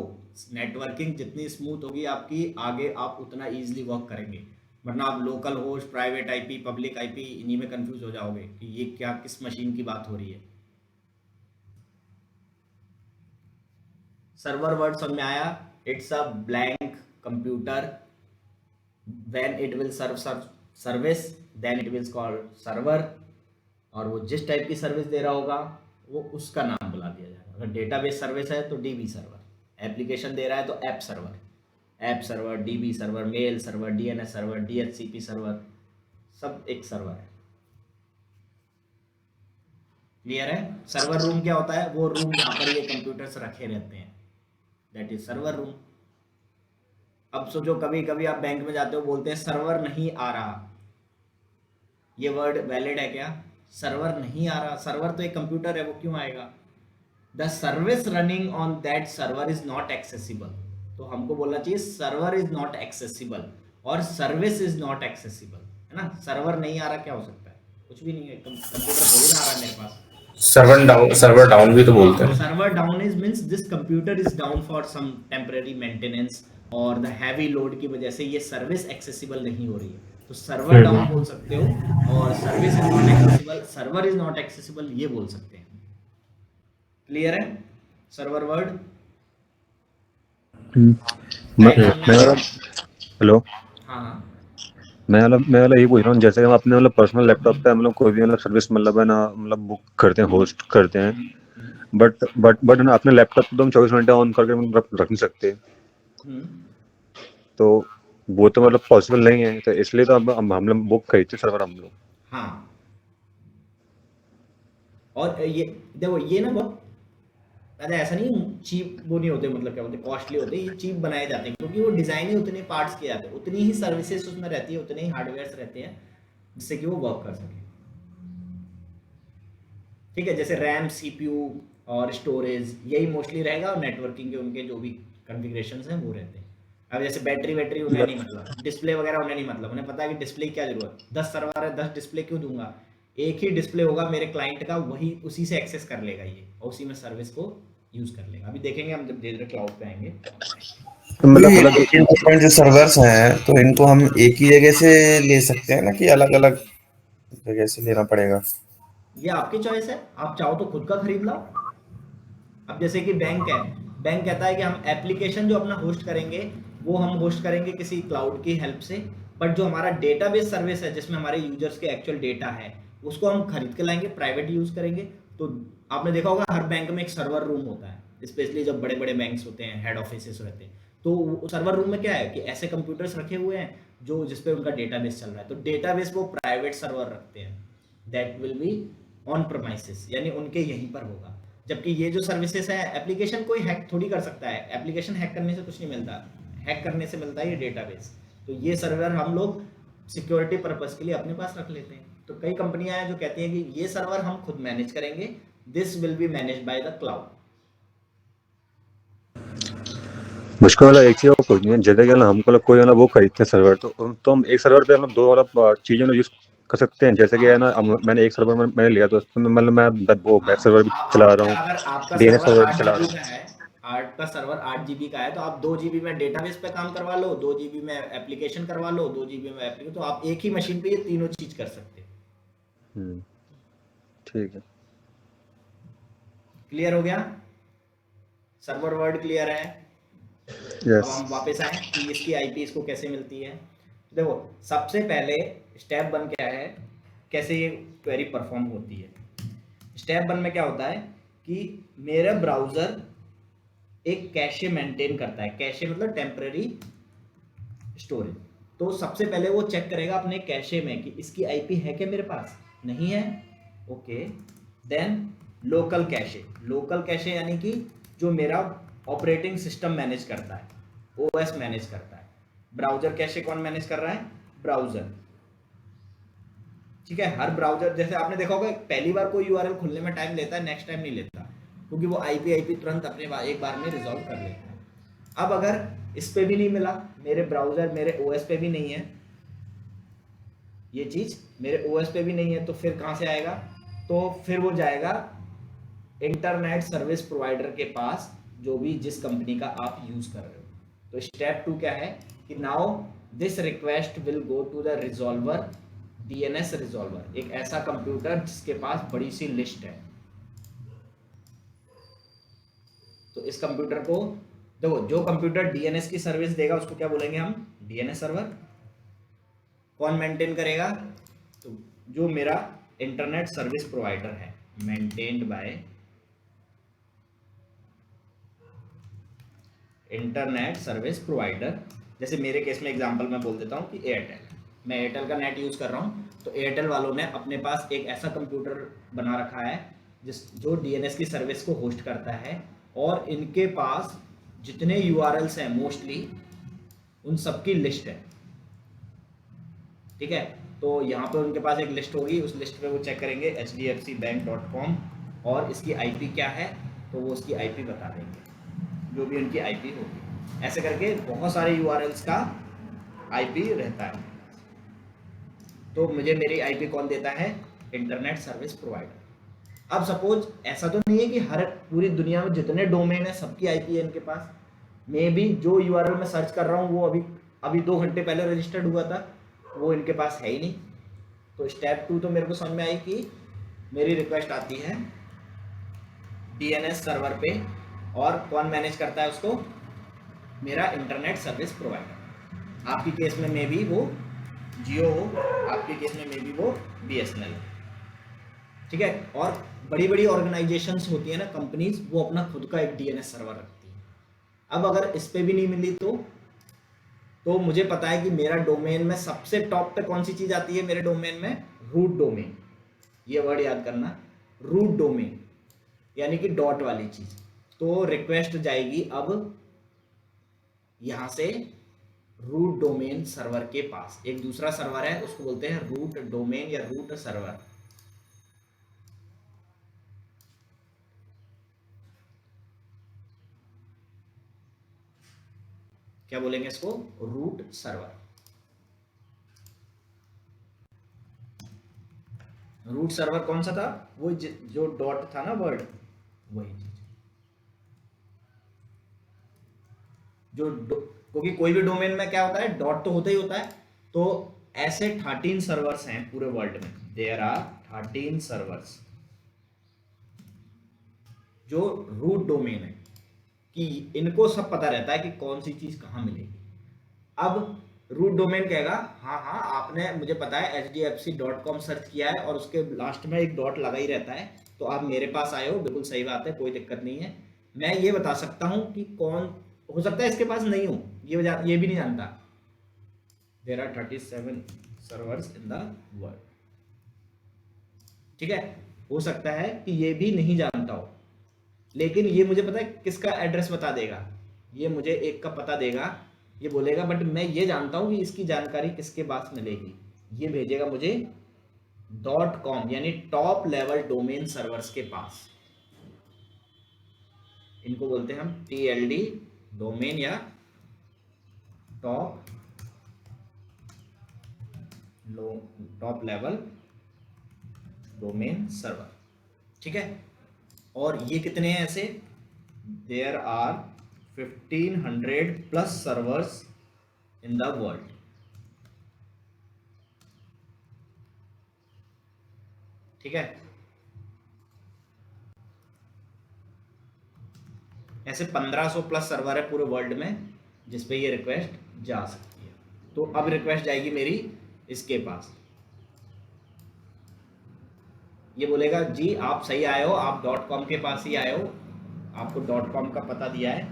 नेटवर्किंग जितनी स्मूथ होगी आपकी, आगे आप उतना इजीली वर्क करेंगे, वरना आप local host, private IP, public IP, इन्हीं में कंफ्यूज हो जाओगे कि ये क्या, किस मशीन की बात हो रही है। सर्वर वर्ड समझ में आया? It's a blank computer, when it will serve service then it will called server, और वो जिस टाइप की सर्विस दे रहा होगा वो उसका नाम बुला दिया जाएगा। अगर डेटाबेस सर्विस है तो डीबी सर्वर, एप्लीकेशन दे रहा है तो app server, DB server, mail server, DNS server, DHCP server, सब एक सर्वर है। क्लियर है? सर्वर रूम क्या होता है? वो रूम जहां पर ये कंप्यूटर्स रखे रहते हैं, दैट इज सर्वर रूम। अब सोचो, कभी कभी आप बैंक में जाते हो, बोलते हैं सर्वर नहीं आ रहा, ये वर्ड वैलिड है क्या? सर्वर नहीं आ रहा, सर्वर तो एक कंप्यूटर है, वो क्यों आएगा? The service running on that server is not accessible. तो हमको बोलना चाहिए सर्वर इज नॉट एक्सेसिबल और सर्विस इज नॉट एक्सेसिबल, है ना? सर्वर नहीं आ रहा क्या हो सकता है? कुछ भी नहीं है, कंप्यूटर थोड़ी ना आ रहा है मेरे पास।
सर्वर डाउन भी तो बोलते हैं।
Server down is means this computer is down for some temporary maintenance और द हैवी लोड की वजह से ये सर्विस एक्सेसिबल नहीं हो रही है, तो सर्वर डाउन बोल सकते हो, और service is not accessible, server is not accessible ये बोल सकते हैं। क्लियर है सर्वर वर्ड?
हेलो,
हाँ हाँ,
मैं वाला ये पूछ रहा हूँ, जैसे हम अपने मतलब पर्सनल लैपटॉप पे हम लोग कोई भी मतलब सर्विस मतलब है ना, मतलब बुक करते हैं, होस्ट करते हैं, बट ना अपने लैपटॉप तो हम 24 घंटे ऑन करके मतलब रख नहीं सकते, तो वो तो मतलब पॉसिबल नहीं है, तो इसलिए तो अब हम लोग बुक खरीदते सर्वर हम लोग।
हाँ। और ये देखो, ये ना बहुत, अरे ऐसा नहीं चीप वो नहीं होते, मतलब क्या बोलते, कॉस्टली होते, ये चीप बनाए जाते हैं क्योंकि वो डिजाइन ही उतने पार्ट्स के आते हैं, उतनी ही सर्विसेज उसमें रहती है, उतने ही हार्डवेयर रहते हैं जिससे कि वो वर्क कर सके। ठीक है, जैसे रैम, सीपीयू और स्टोरेज, यही मोस्टली रहेगा, और नेटवर्किंग के उनके जो भी कॉन्फ़िगरेशंस हैं वो रहते हैं। अब जैसे बैटरी उन्हें नहीं मतलब, डिस्प्ले वगैरह उन्हें नहीं मतलब, उन्हें पता है कि डिस्प्ले क्या जरूरत, 10 सर्वर है, 10 डिस्प्ले क्यों दूंगा, एक ही डिस्प्ले होगा मेरे क्लाइंट का, वही उसी से एक्सेस कर लेगा ये, और उसी में सर्विस को यूज कर लेगा। अभी देखेंगे हम जब धीरे क्लाउड पे आएंगे।
तो मतलब डिफरेंट जो सर्वर्स हैं, तो इनको हम एक ही जगह से ले सकते हैं ना, कि अलग अलग जगह से लेना पड़ेगा?
ये आपकी चॉइस है, आप चाहो तो खुद का खरीद लो। अब जैसे कि बैंक है, बैंक कहता है कि हम एप्लीकेशन जो अपना होस्ट करेंगे वो हम होस्ट करेंगे किसी क्लाउड की हेल्प से, बट जो हमारा डेटाबेस सर्विस है जिसमें हमारे यूजर्स के एक्चुअल डेटा है उसको हम खरीद के लाएंगे, प्राइवेट यूज करेंगे। तो आपने देखा होगा हर बैंक में एक सर्वर रूम होता है, स्पेशली जब बड़े बड़े बैंक्स होते हैं, हेड ऑफिसेस रहते हैं, तो सर्वर रूम में क्या है कि ऐसे कंप्यूटर्स रखे हुए हैं जो जिसपे उनका डेटाबेस चल रहा है, तो डेटाबेस वो प्राइवेट सर्वर रखते हैं, that will be on premises, यानी उनके यहीं पर होगा। जबकि ये जो सर्विसेज है, एप्लीकेशन कोई हैक थोड़ी कर सकता है, एप्लीकेशन हैक करने से कुछ नहीं मिलता, हैक करने से मिलता है ये डेटाबेस। तो ये सर्वर हम लोग सिक्योरिटी पर्पस के लिए अपने पास रख लेते हैं। तो कई कंपनियां हैं जो कहती हैं कि ये सर्वर हम खुद मैनेज करेंगे, this will be manage by the cloud.
मुझको वाला एक चीज और पूछनी है, जैसे कि ना हमको लोग कोई ना वो खरीदते हैं सर्वर, तो हम एक सर्वर पे हम दो वाला चीजें यूज कर सकते हैं, जैसे कि है ना मैंने एक सर्वर मैंने लिया, तो उसमें मतलब मैं वो वेब सर्वर भी चला रहा हूँ,
अगर आपका
डीएनएस
सर्वर
सर्वर भी
8
चला
जीबी
रहा
का है, आपका सर्वर 8 GB का है तो आप 2 GB में डेटाबेस पे काम करवा लो, 2 GB में एप्लीकेशन करवा लो, 2 GB में एप्लीकेशन, तो आप एक ही मशीन पे ये तीनों चीज कर सकते हो।
ठीक है,
क्लियर हो गया? सर्वर वर्ड क्लियर है? अब
यस।
हम वापस आए कि इसकी आईपी इसको कैसे मिलती है। देखो सबसे पहले स्टेप 1 क्या है, कैसे ये क्वेरी परफॉर्म होती है। स्टेप 1 में क्या होता है कि मेरा ब्राउजर एक कैशे मेंटेन करता है। कैशे मतलब टेम्पररी स्टोरेज। तो सबसे पहले वो चेक करेगा अपने कैशे में कि इसकी आईपी है क्या मेरे पास, नहीं है, okay. Then local cache, local cache यानी कि जो मेरा ऑपरेटिंग सिस्टम मैनेज करता है, ओएस मैनेज करता है। ब्राउजर कैशे कौन मैनेज कर रहा है? ब्राउजर, ठीक है। हर ब्राउजर, जैसे आपने देखा होगा पहली बार कोई यूआरएल खुलने में टाइम लेता है, नेक्स्ट टाइम नहीं लेता, क्योंकि वो आईपी तुरंत अपने एक बार में रिजॉल्व कर लेता है। अब अगर इस पे भी नहीं मिला, मेरे ब्राउजर मेरे ओएस पे भी नहीं है, ये चीज मेरे ओएस पे भी नहीं है, तो फिर कहां से आएगा? तो फिर वो जाएगा इंटरनेट सर्विस प्रोवाइडर के पास, जो भी जिस कंपनी का आप यूज कर रहे हो। तो स्टेप 2 क्या है कि now this request will go to the resolver, DNS resolver, एक ऐसा कंप्यूटर जिसके पास बड़ी सी लिस्ट है। तो इस कंप्यूटर को देखो, जो कंप्यूटर डीएनएस की सर्विस देगा उसको क्या बोलेंगे हम? DNS server. कौन मेंटेन करेगा? तो जो मेरा इंटरनेट सर्विस प्रोवाइडर है, maintained by internet service provider. जैसे मेरे केस में एग्जांपल मैं बोल देता हूँ कि एयरटेल, मैं एयरटेल का नेट यूज कर रहा हूँ, तो एयरटेल वालों ने अपने पास एक ऐसा कंप्यूटर बना रखा है जो डीएनएस की सर्विस को होस्ट करता है, और इनके पास जितने यूआरएल्स हैं मोस्टली उन सबकी लिस्ट है, ठीक है। तो यहाँ पे उनके पास एक लिस्ट होगी, उस लिस्ट पे वो चेक करेंगे hdfcbank.com और इसकी आईपी क्या है, तो वो उसकी आईपी बता देंगे, जो भी उनकी आईपी होगी। ऐसे करके बहुत सारे यूआरएल्स का आईपी रहता है। तो मुझे मेरी आईपी कौन देता है? Internet service provider. अब सपोज ऐसा तो नहीं है कि हर पूरी दुनिया में जितने डोमेन है सबकी आईपी है इनके पास। मे बी जो यूआरएल मैं सर्च कर रहा हूँ वो अभी 2 घंटे पहले रजिस्टर्ड हुआ था, वो इनके पास है ही नहीं। तो स्टेप 2 तो मेरे को समझ में आई कि मेरी रिक्वेस्ट आती है डीएनएस सर्वर पे, और कौन मैनेज करता है उसको? मेरा इंटरनेट सर्विस प्रोवाइडर। आपकी केस में मे बी वो जियो हो, आपके केस में मे बी वो बीएसएनएल हो, ठीक है। और बड़ी बड़ी ऑर्गेनाइजेशंस होती है ना, कंपनीज, वो अपना खुद का एक डीएनएस सर्वर रखती है। अब अगर इस पे भी नहीं मिली तो मुझे पता है कि मेरा डोमेन में सबसे टॉप पे कौन सी चीज आती है मेरे डोमेन में? Root domain. ये वर्ड याद करना, रूट डोमेन यानी कि डॉट वाली चीज। तो रिक्वेस्ट जाएगी अब यहां से रूट डोमेन सर्वर के पास। एक दूसरा सर्वर है उसको बोलते हैं रूट डोमेन या रूट सर्वर। क्या बोलेंगे इसको? Root server. रूट सर्वर कौन सा था? वो जो डॉट था ना वर्ड, वही चीज। क्योंकि कोई भी डोमेन में क्या होता है? डॉट तो होता ही होता है। तो ऐसे 13 सर्वर्स हैं पूरे वर्ल्ड में। देयर आर 13 सर्वर्स जो रूट डोमेन है, कि इनको सब पता रहता है कि कौन सी चीज कहां मिलेगी। अब रूट डोमेन कहेगा हाँ हाँ आपने, मुझे पता है hdfc.com सर्च किया है और उसके लास्ट में एक डॉट लगा ही रहता है, तो आप मेरे पास आए हो, बिल्कुल सही बात है, कोई दिक्कत नहीं है। मैं ये बता सकता हूं कि कौन हो सकता है इसके पास नहीं हो, ये भी नहीं जानता। There are 37 servers in the world, ठीक है। हो सकता है कि ये भी नहीं जानता हो, लेकिन ये मुझे पता है किसका एड्रेस बता देगा। ये मुझे एक का पता देगा, ये बोलेगा बट मैं ये जानता हूं कि इसकी जानकारी किसके पास मिलेगी। ये भेजेगा मुझे .com यानी टॉप लेवल डोमेन सर्वर्स के पास। इनको बोलते हैं हम TLD डोमेन या टॉप लेवल डोमेन सर्वर, ठीक है। और ये कितने हैं ऐसे? There are 1500 plus servers in the world. ठीक है, ऐसे 1500 प्लस सर्वर है पूरे वर्ल्ड में जिस पे ये रिक्वेस्ट जा सकती है। तो अब रिक्वेस्ट जाएगी मेरी इसके पास, ये बोलेगा जी आप सही आए हो, आप .com के पास ही आए हो, आपको .com का पता दिया है,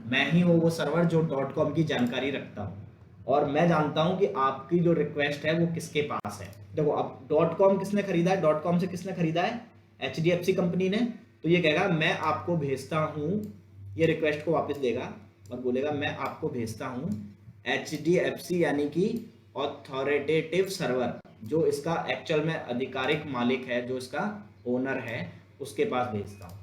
मैं ही हूँ वो सर्वर जो .com की जानकारी रखता हूँ और मैं जानता हूँ कि आपकी जो रिक्वेस्ट है वो किसके पास है। देखो अब .com किसने खरीदा है, .com से किसने खरीदा है, HDFC कंपनी ने। तो ये कहेगा मैं आपको भेजता हूँ, ये रिक्वेस्ट को वापस देगा और बोलेगा मैं आपको भेजता हूँ HDFC यानी कि ऑथोरिटेटिव सर्वर, जो इसका एक्चुअल में आधिकारिक मालिक है, जो इसका ओनर है, उसके पास भेजता हूँ।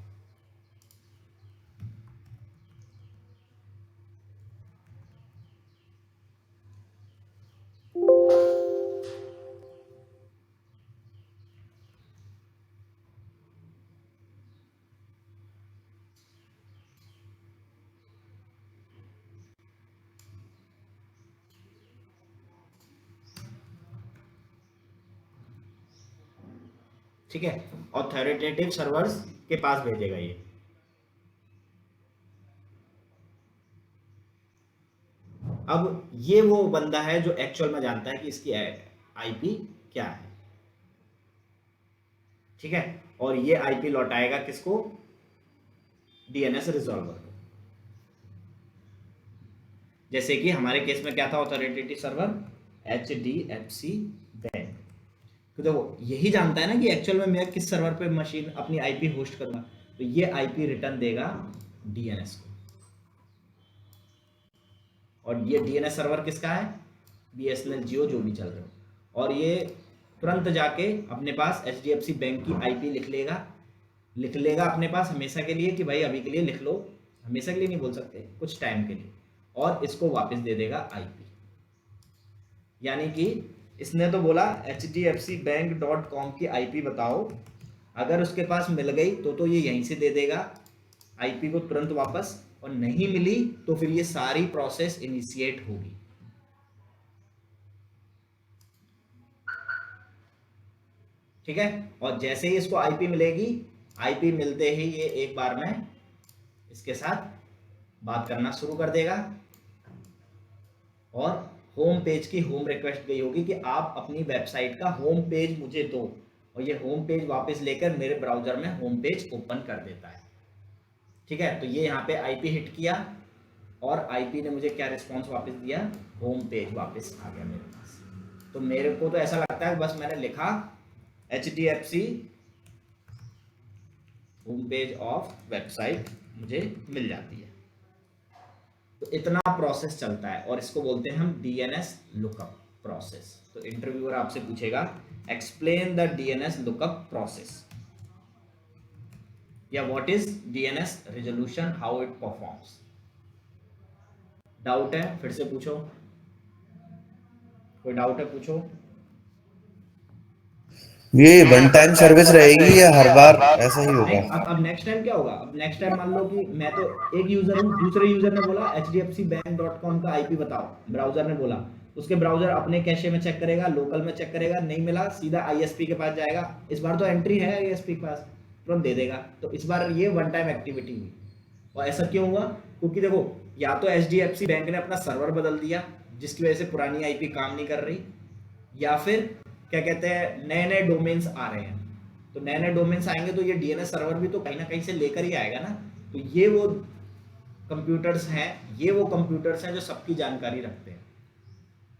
ठीक है, ऑथोरिटेटिव सर्वर्स के पास भेजेगा ये। अब ये वो बंदा है जो एक्चुअल में जानता है कि इसकी आईपी क्या है। ठीक है, और ये आईपी लौटाएगा किसको, डीएनएस रिजॉल्वर को। जैसे कि हमारे केस में क्या था, ऑथोरिटेटिव सर्वर HDFC बैंक। तो देखो यही जानता है ना कि एक्चुअल में मैं किस सर्वर पे मशीन अपनी आईपी होस्ट करूंगा, तो ये आईपी रिटर्न देगा डीएनएस को। और ये डीएनएस सर्वर किसका है, BSNL जियो जो भी चल रहे हो। और ये तुरंत जाके अपने पास HDFC बैंक की आईपी लिख लेगा अपने पास हमेशा के लिए कि भाई अभी के लिए लिख लो, हमेशा के लिए नहीं बोल सकते, कुछ टाइम के लिए, और इसको वापस दे देगा आईपी। यानी कि इसने तो बोला hdfcbank.com की आईपी बताओ, अगर उसके पास मिल गई तो ये यहीं से दे देगा आईपी को तुरंत वापस, और नहीं मिली तो फिर ये सारी प्रोसेस इनिशिएट होगी। ठीक है, और जैसे ही इसको आईपी मिलेगी, आईपी मिलते ही ये एक बार में इसके साथ बात करना शुरू कर देगा और होम पेज की होम रिक्वेस्ट गई होगी कि आप अपनी वेबसाइट का होम पेज मुझे दो, और ये होम पेज वापस लेकर मेरे ब्राउजर में होम पेज ओपन कर देता है। ठीक है, तो ये यहाँ पे आईपी हिट किया और आईपी ने मुझे क्या रिस्पॉन्स वापस दिया, होम पेज वापस आ गया मेरे पास। तो मेरे को तो ऐसा लगता है बस मैंने लिखा HDFC home page of website, मुझे मिल जाती है। तो इतना प्रोसेस चलता है और इसको बोलते हैं हम डीएनएस लुकअप प्रोसेस। तो इंटरव्यूअर आपसे पूछेगा explain the DNS lookup process, या what is DNS resolution, how it performs. Doubt है फिर से पूछो, कोई डाउट है पूछो।
ये वन टाइम सर्विस रहेगी या हर बार ऐसा ही होगा?
अब नेक्स्ट टाइम क्या होगा, अब नेक्स्ट टाइम मान लो कि मैं तो एक यूजर हूँ, दूसरे यूजर ने बोला hdfcbank.com का आईपी बताओ, ब्राउजर ने बोला, उसके ब्राउजर अपने कैशे में चेक करेगा, लोकल में चेक करेगा, नहीं मिला सीधा आईएसपी के पास जाएगा। इस बार तो एंट्री है आईएसपी के पास, तुरंत दे देगा। तो इस बार ये वन टाइम एक्टिविटी हुई। और ऐसा क्यों हुआ, क्योंकि देखो या तो HDFC बैंक ने अपना सर्वर बदल दिया जिसकी वजह से पुरानी आईपी काम नहीं कर रही, या फिर क्या कहते हैं नए नए डोमेन्स आ रहे हैं। तो नए नए डोमेन्स आएंगे तो ये डीएनएस सर्वर भी तो कहीं ना कहीं से लेकर ही आएगा ना। तो ये वो कंप्यूटर्स हैं जो सबकी जानकारी रखते हैं,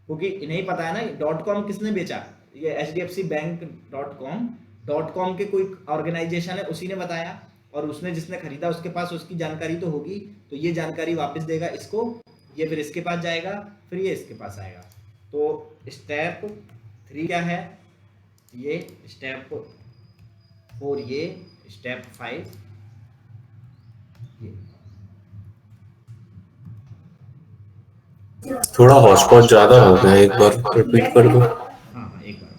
क्योंकि इन्हें पता है ना .com किसने बेचा, ये hdfcbank.com के कोई ऑर्गेनाइजेशन है, उसी ने बताया, और उसने जिसने खरीदा उसके पास उसकी जानकारी तो होगी। तो ये जानकारी वापस देगा इसको, ये फिर इसके पास जाएगा, फिर ये इसके पास आएगा। तो स्टेप 3 क्या है, ये स्टेप 4, ये स्टेप 5, ये
थोड़ा हॉटस्पॉट ज्यादा हो गया, एक बार रिपीट कर दो।
हाँ एक बार।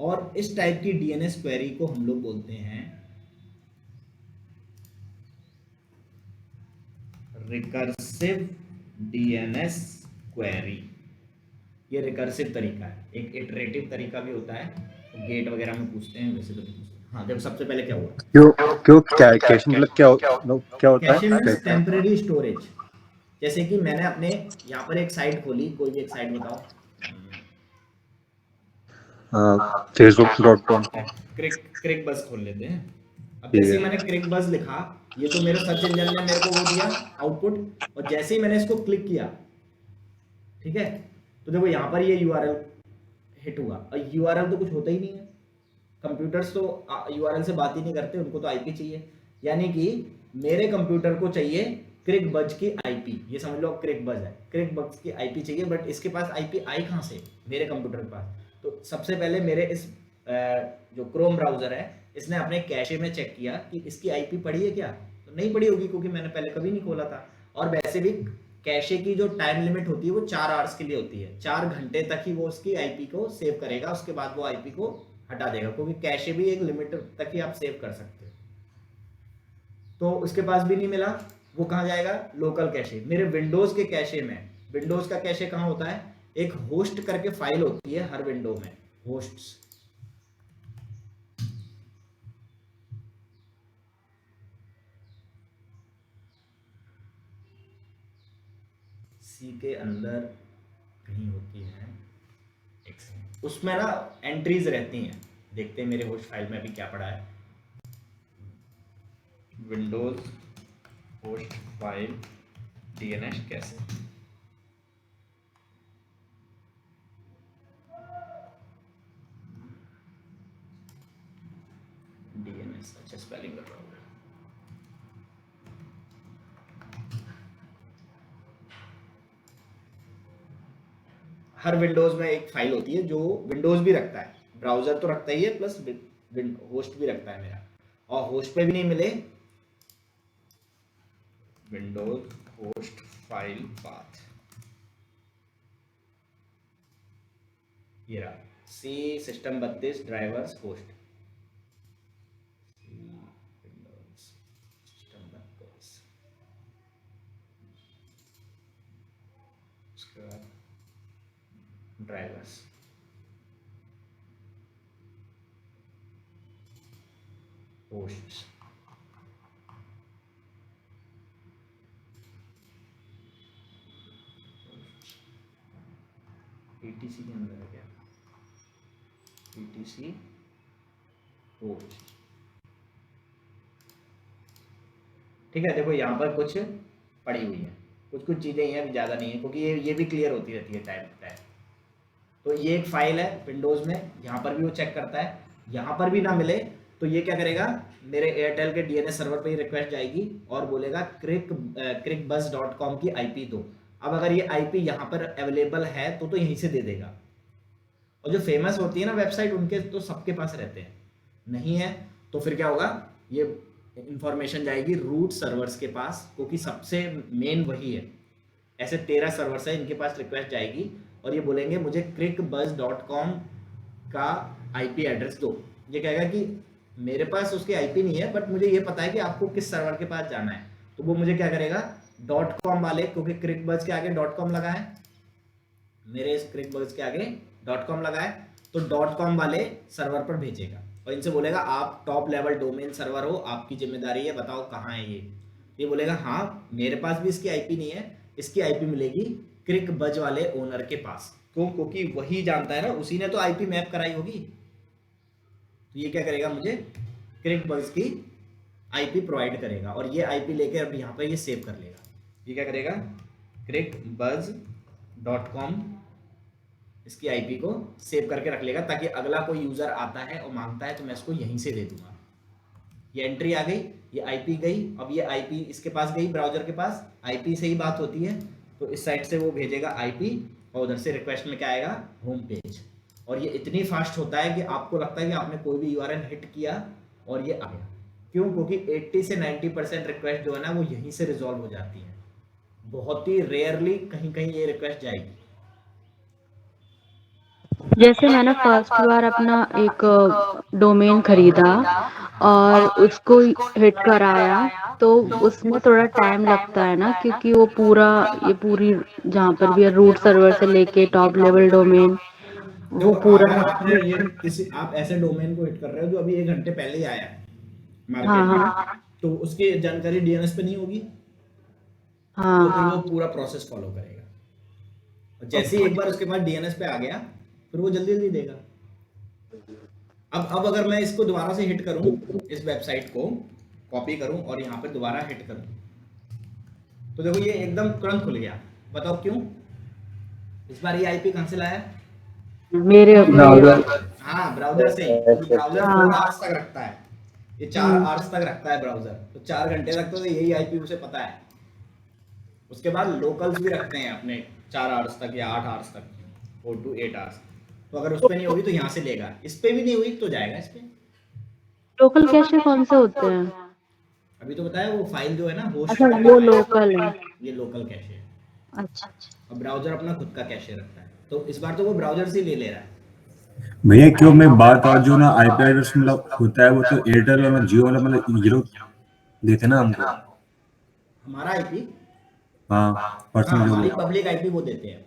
और इस टाइप की डीएनएस क्वेरी को हम लोग बोलते हैं रिकर्सिव डीएनएस क्वेरी, ये रिकर्सिव तरीका है। एक इटरेटिव तरीका भी होता है, गेट वगैरह में पूछते हैं, वैसे तो नहीं पूछते। हाँ, देखो सबसे पहले क्या हुआ,
क्यों कैश मतलब क्या होता
कैशे
है?
Means temporary storage. जैसे कि मैंने अपने यहाँ पर एक साइट खोली, कोई भी एक साइट बताओ,
facebook.com।
क्रिक बस खोल लेते हैं। अब
ठीक
जैसे
है।
ही मैंने क्रिक बस लिखा, ये तो मेरे सर्च इंजन ने मेरे को वो दिया आउटपुट, और जैसे ही मैंने इसको क्लिक किया, ठीक है, तो देखो यहाँ पर ये यूआरएल हिट हुआ, और यूआरएल तो कुछ होता ही नहीं है। कंप्यूटर्स तो यूआरएल से बात ही नहीं करते, उनको तो आईपी चाहिए। यानी कि मेरे कंप्यूटर को चाहिए क्रिक बज की आईपी, ये समझ लो क्रिक बज है, क्रिक बज की आईपी चाहिए, बट इसके पास आईपी आई कहाँ से, मेरे कंप्यूटर के पास। तो सबसे पहले मेरे इस जो क्रोम ब्राउजर है, इसने अपने कैशे में चेक किया कि इसकी आईपी पड़ी है क्या, तो नहीं पड़ी होगी क्योंकि मैंने पहले कभी नहीं खोला था। और वैसे भी कैशे की जो टाइम लिमिट होती है वो 4 आवर्स के लिए होती है, 4 घंटे तक ही वो उसकी आईपी को सेव करेगा, उसके बाद वो आईपी को हटा देगा, क्योंकि कैशे भी एक लिमिट तक ही आप सेव कर सकते हो। तो उसके पास भी नहीं मिला, वो कहाँ जाएगा, लोकल कैशे। मेरे विंडोज के कैशे में, विंडोज का कैशे कहाँ होता है, एक होस्ट करके फाइल होती है हर विंडो में, होस्ट्स। सी के अंदर कहीं होती है, उसमें ना एंट्रीज रहती हैं। देखते हैं मेरे होस्ट फाइल में अभी क्या पड़ा है, विंडोज होस्ट फाइल डीएनएस कैसे, डीएनएस, अच्छा स्पेलिंग कर रहा हूँ। हर विंडोज में एक फाइल होती है जो विंडोज भी रखता है, ब्राउजर तो रखता ही है, प्लस होस्ट भी रखता है मेरा। और होस्ट पे भी नहीं मिले, विंडोज होस्ट फाइल पाथ, ये रहा, C system 32 drivers host, Windows system 32, उसके बाद ड्राइवर्स, होस्ट्स, ETC के अंदर है क्या, ETC होस्ट, ठीक है। देखो यहाँ पर कुछ पड़ी हुई है, कुछ चीजें हैं, अभी ज्यादा नहीं है, क्योंकि ये भी क्लियर होती रहती है टाइम टू टाइम। तो ये एक फाइल है विंडोज में, यहाँ पर भी वो चेक करता है। यहाँ पर भी ना मिले तो ये क्या करेगा, मेरे एयरटेल के डीएनएस सर्वर पे ही रिक्वेस्ट जाएगी और बोलेगा crickbuzz.com की आईपी दो। अब अगर ये आईपी यहाँ पर अवेलेबल है तो यहीं से दे देगा। और जो फेमस होती है ना वेबसाइट, उनके तो सबके पास रहते हैं, नहीं है तो फिर क्या होगा, ये इंफॉर्मेशन जाएगी रूट सर्वर्स के पास, क्योंकि सबसे मेन वही है। ऐसे 13 सर्वर्स है, इनके पास रिक्वेस्ट जाएगी और ये बोलेंगे मुझे crickbuzz.com का आईपी एड्रेस दो। ये कहेगा कि मेरे पास उसकी आईपी नहीं है, बट मुझे ये पता है कि आपको किस सर्वर के पास जाना है, तो वो मुझे क्या करेगा, .com वाले, क्योंकि crickbuzz के आगे .com लगा है, मेरे इस crickbuzz के आगे .com लगा है, तो .com वाले सर्वर पर भेजेगा और इनसे बोलेगा आप टॉप लेवल डोमेन सर्वर हो, आपकी जिम्मेदारी है, बताओ कहाँ है ये बोलेगा हाँ मेरे पास भी इसकी आईपी नहीं है, इसकी आईपी मिलेगी crickbuzz वाले ओनर के पास। क्यों, क्योंकि वही जानता है ना, उसी ने तो आईपी मैप कराई होगी। तो ये क्या करेगा, मुझे crickbuzz की आईपी प्रोवाइड करेगा और ये आईपी लेके अब यहाँ पर ये सेव कर लेगा। ये क्या करेगा, crickbuzz.com इसकी आईपी को सेव करके रख लेगा, ताकि अगला कोई यूजर आता है और मांगता है तो मैं इसको यहीं से दे दूंगा। ये एंट्री आ गई, ये आईपी गई, अब ये आईपी इसके पास गई, ब्राउजर के पास आईपी से ही बात होती है, तो इस साइट से वो भेजेगा आईपी और उधर से रिक्वेस्ट में क्या आएगा, होम पेज। और ये इतनी फास्ट होता है कि आपको लगता है कि आपने कोई भी यूआरएल हिट किया और ये आ गया। क्यों, क्योंकि 80 से 90% रिक्वेस्ट जो है ना वो यहीं से रिजॉल्व हो जाती है, बहुत ही रेयरली कहीं कहीं ये रिक्वेस्ट जाएगी।
जैसे मैंने फर्स्ट बार अपना एक डोमेन खरीदा और उसको हिट कराया, तो उसमें थोड़ा टाइम लगता है ना, क्योंकि वो पूरा ये पूरी जहाँ पर भी है रूट सर्वर से लेके टॉप लेवल डोमेन वो
देखो
पूरा।
अगर आपने ये किसी आप ऐसे डोमेन को हिट कर रहे हो जो अभी 1 घंटे पहले ही आया है
हाँ
मार्केट में,
हाँ
तो उसकी जानकारी डीएनएस पे नहीं होगी, तो फिर वो
हाँ।
पूरा प्रोसेस फॉलो करेगा। और जैसे ही एक बार उसके पास डीएनएस पे आ गया, फिर वो जल्दी जल्दी देगा। अब अगर मैं इसको दोबारा से हिट करूं, इस वेबसाइट को कॉपी करूं और यहाँ पे दोबारा हिट करूं, तो देखो ये एकदम तुरंत खुल गया। बताओ क्यों? इस बार ये आईपी कहाँ से लाया?
मेरे
हाँ, ब्राउजर से ही, क्योंकि ब्राउजर 4
हाँ।
आवर्स तक रखता है। ये 4 आवर्स तक रखता है ब्राउजर, तो 4 घंटे तक तो यही आईपी उसे पता है। उसके बाद लोकल्स भी रखते हैं अपने 4 आवर्स तक या 8 आवर्स तक, 4 to 8 आवर्स। तो अगर उस पे नहीं होगी तो यहाँ से लेगा, इस पे भी नहीं हुई तो जाएगा इस पे।
लोकल कैशे कौन से होते हैं?
अभी तो बताया, वो फाइल जो है ना होस्ट
अच्छा,
वाली
वो
फाइल,
लोकल है।
ये लोकल कैशे है।
अच्छा।
और ब्राउजर अपना खुद का कैशे रखता है, तो इस बार तो वो ब्राउजर से ही ले रहा है।
भैया क्यों मैं बात आज जो ना आईपी एड्रेस मतलब होता है वो तो एयरटेल और जियो वाला मतलब ये लोग देते ना हमको।
हमारा आईपी,
हाँ
हाँ
पर्सनल जो
हमारी पब्लिक आईपी वो देते हैं।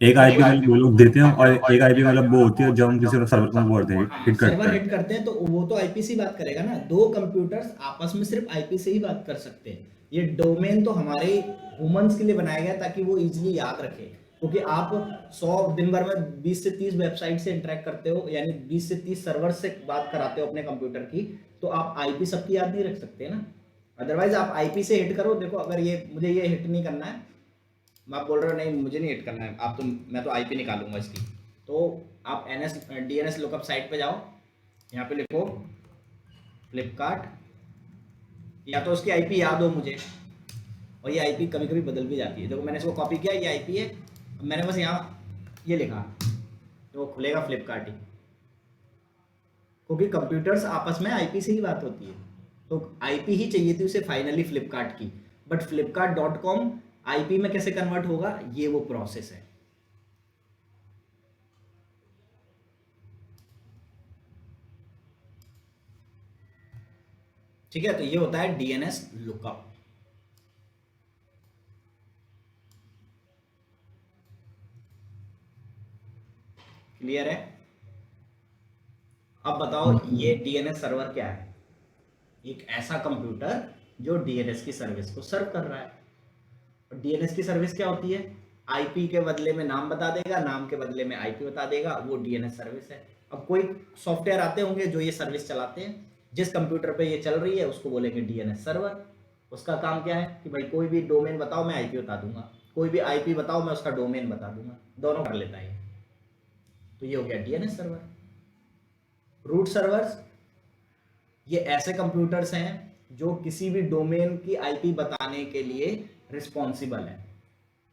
एक आईपी मतलब वो लोग देते हैं और एक आईपी मतलब वो होती है जब हम किसी सर्वर को वो करते हैं
हाँ,
हिट करते
सर्वर
हैं।
हिट करते हैं तो वो तो आईपी से ही बात करेगा ना। दो कंप्यूटर्स आपस में सिर्फ आईपी से ही बात कर सकते हैं। ये डोमेन तो हमारे ह्यूमंस के लिए बनाया गया ताकि वो इजीली याद रखे, क्योंकि आप 100 दिन भर में 20 से 30 वेबसाइट से इंटरेक्ट करते हो, यानी 20 से 30 सर्वर से बात कराते हो अपने कंप्यूटर की, तो आप आईपी सबकी याद नहीं रख सकते ना। अदरवाइज आप आईपी से हिट करो। देखो अगर ये मुझे ये हिट नहीं करना है, आप बोल रहे हो नहीं मुझे नहीं हिट करना है, आप तो मैं तो आईपी निकालूंगा इसकी, तो आप डीएनएस लुकअप साइट पे जाओ, यहाँ पे लिखो फ्लिपकार्ट, या तो उसकी आईपी याद हो मुझे, और ये आईपी कभी कभी बदल भी जाती है। देखो मैंने इसको कॉपी किया, ये आईपी है, अब मैंने बस यहाँ ये लिखा तो वो खुलेगा फ्लिपकार्ट ही, क्योंकि कंप्यूटर्स आपस में आईपी से ही बात होती है। तो आईपी ही चाहिए थी उसे फाइनली फ्लिपकार्ट की, बट flipkart.com आईपी में कैसे कन्वर्ट होगा, ये वो प्रोसेस है। ठीक है, तो ये होता है डीएनएस लुकअप। क्लियर है? अब बताओ ये डीएनएस सर्वर क्या है? एक ऐसा कंप्यूटर जो डीएनएस की सर्विस को सर्व कर रहा है। और डीएनएस की सर्विस क्या होती है? आईपी के बदले में नाम बता देगा, नाम के बदले में आईपी बता देगा, वो डीएनएस सर्विस है। अब कोई सॉफ्टवेयर आते होंगे जो ये सर्विस चलाते हैं, जिस कंप्यूटर पे ये चल रही है उसको बोलेंगे डीएनएस सर्वर। उसका काम क्या है कि भाई कोई भी डोमेन बताओ मैं आईपी बता दूंगा, कोई भी आईपी बताओ मैं उसका डोमेन बता दूंगा, दोनों कर लेता है। तो ये हो गया डीएनएस सर्वर। रूट सर्वर्स ये ऐसे कंप्यूटर्स हैं जो किसी भी डोमेन की आईपी बताने के लिए रिस्पॉन्सिबल है।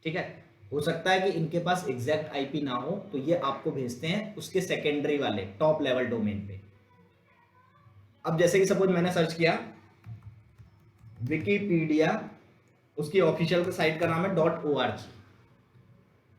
ठीक है, हो सकता है कि इनके पास एग्जैक्ट आईपी ना हो, तो ये आपको भेजते हैं उसके सेकेंडरी वाले टॉप लेवल डोमेन पे। अब जैसे कि सपोज मैंने सर्च किया विकिपीडिया, उसकी ऑफिशियल साइट का नाम है .org।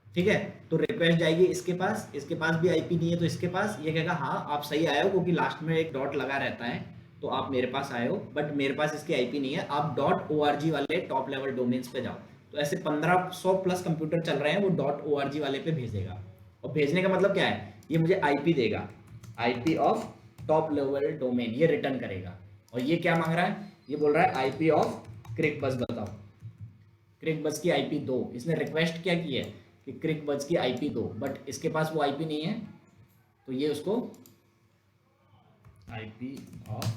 ठीक है, तो रिक्वेस्ट जाएगी इसके पास भी आईपी नहीं है, तो इसके पास ये कहेगा हाँ आप सही आए हो, क्योंकि लास्ट में एक डॉट लगा रहता है, तो आप मेरे पास आए हो, बट मेरे पास इसकी आईपी नहीं है, आप .org वाले टॉप लेवल डोमेन्स पे जाओ। तो ऐसे 1500 प्लस कंप्यूटर चल रहे हैं, वो .org वाले पे भेजेगा। और भेजने का मतलब क्या है, ये मुझे आईपी देगा, IP of top level domain, ये रिटर्न करेगा। और ये क्या मांग रहा है, ये बोल रहा है आईपी ऑफ क्रिकबज बताओ, क्रिकबज की आईपी दो। इसने रिक्वेस्ट क्या की है कि क्रिकबज की आईपी दो, बट इसके पास वो आईपी नहीं है, तो ये उसको आईपी ऑफ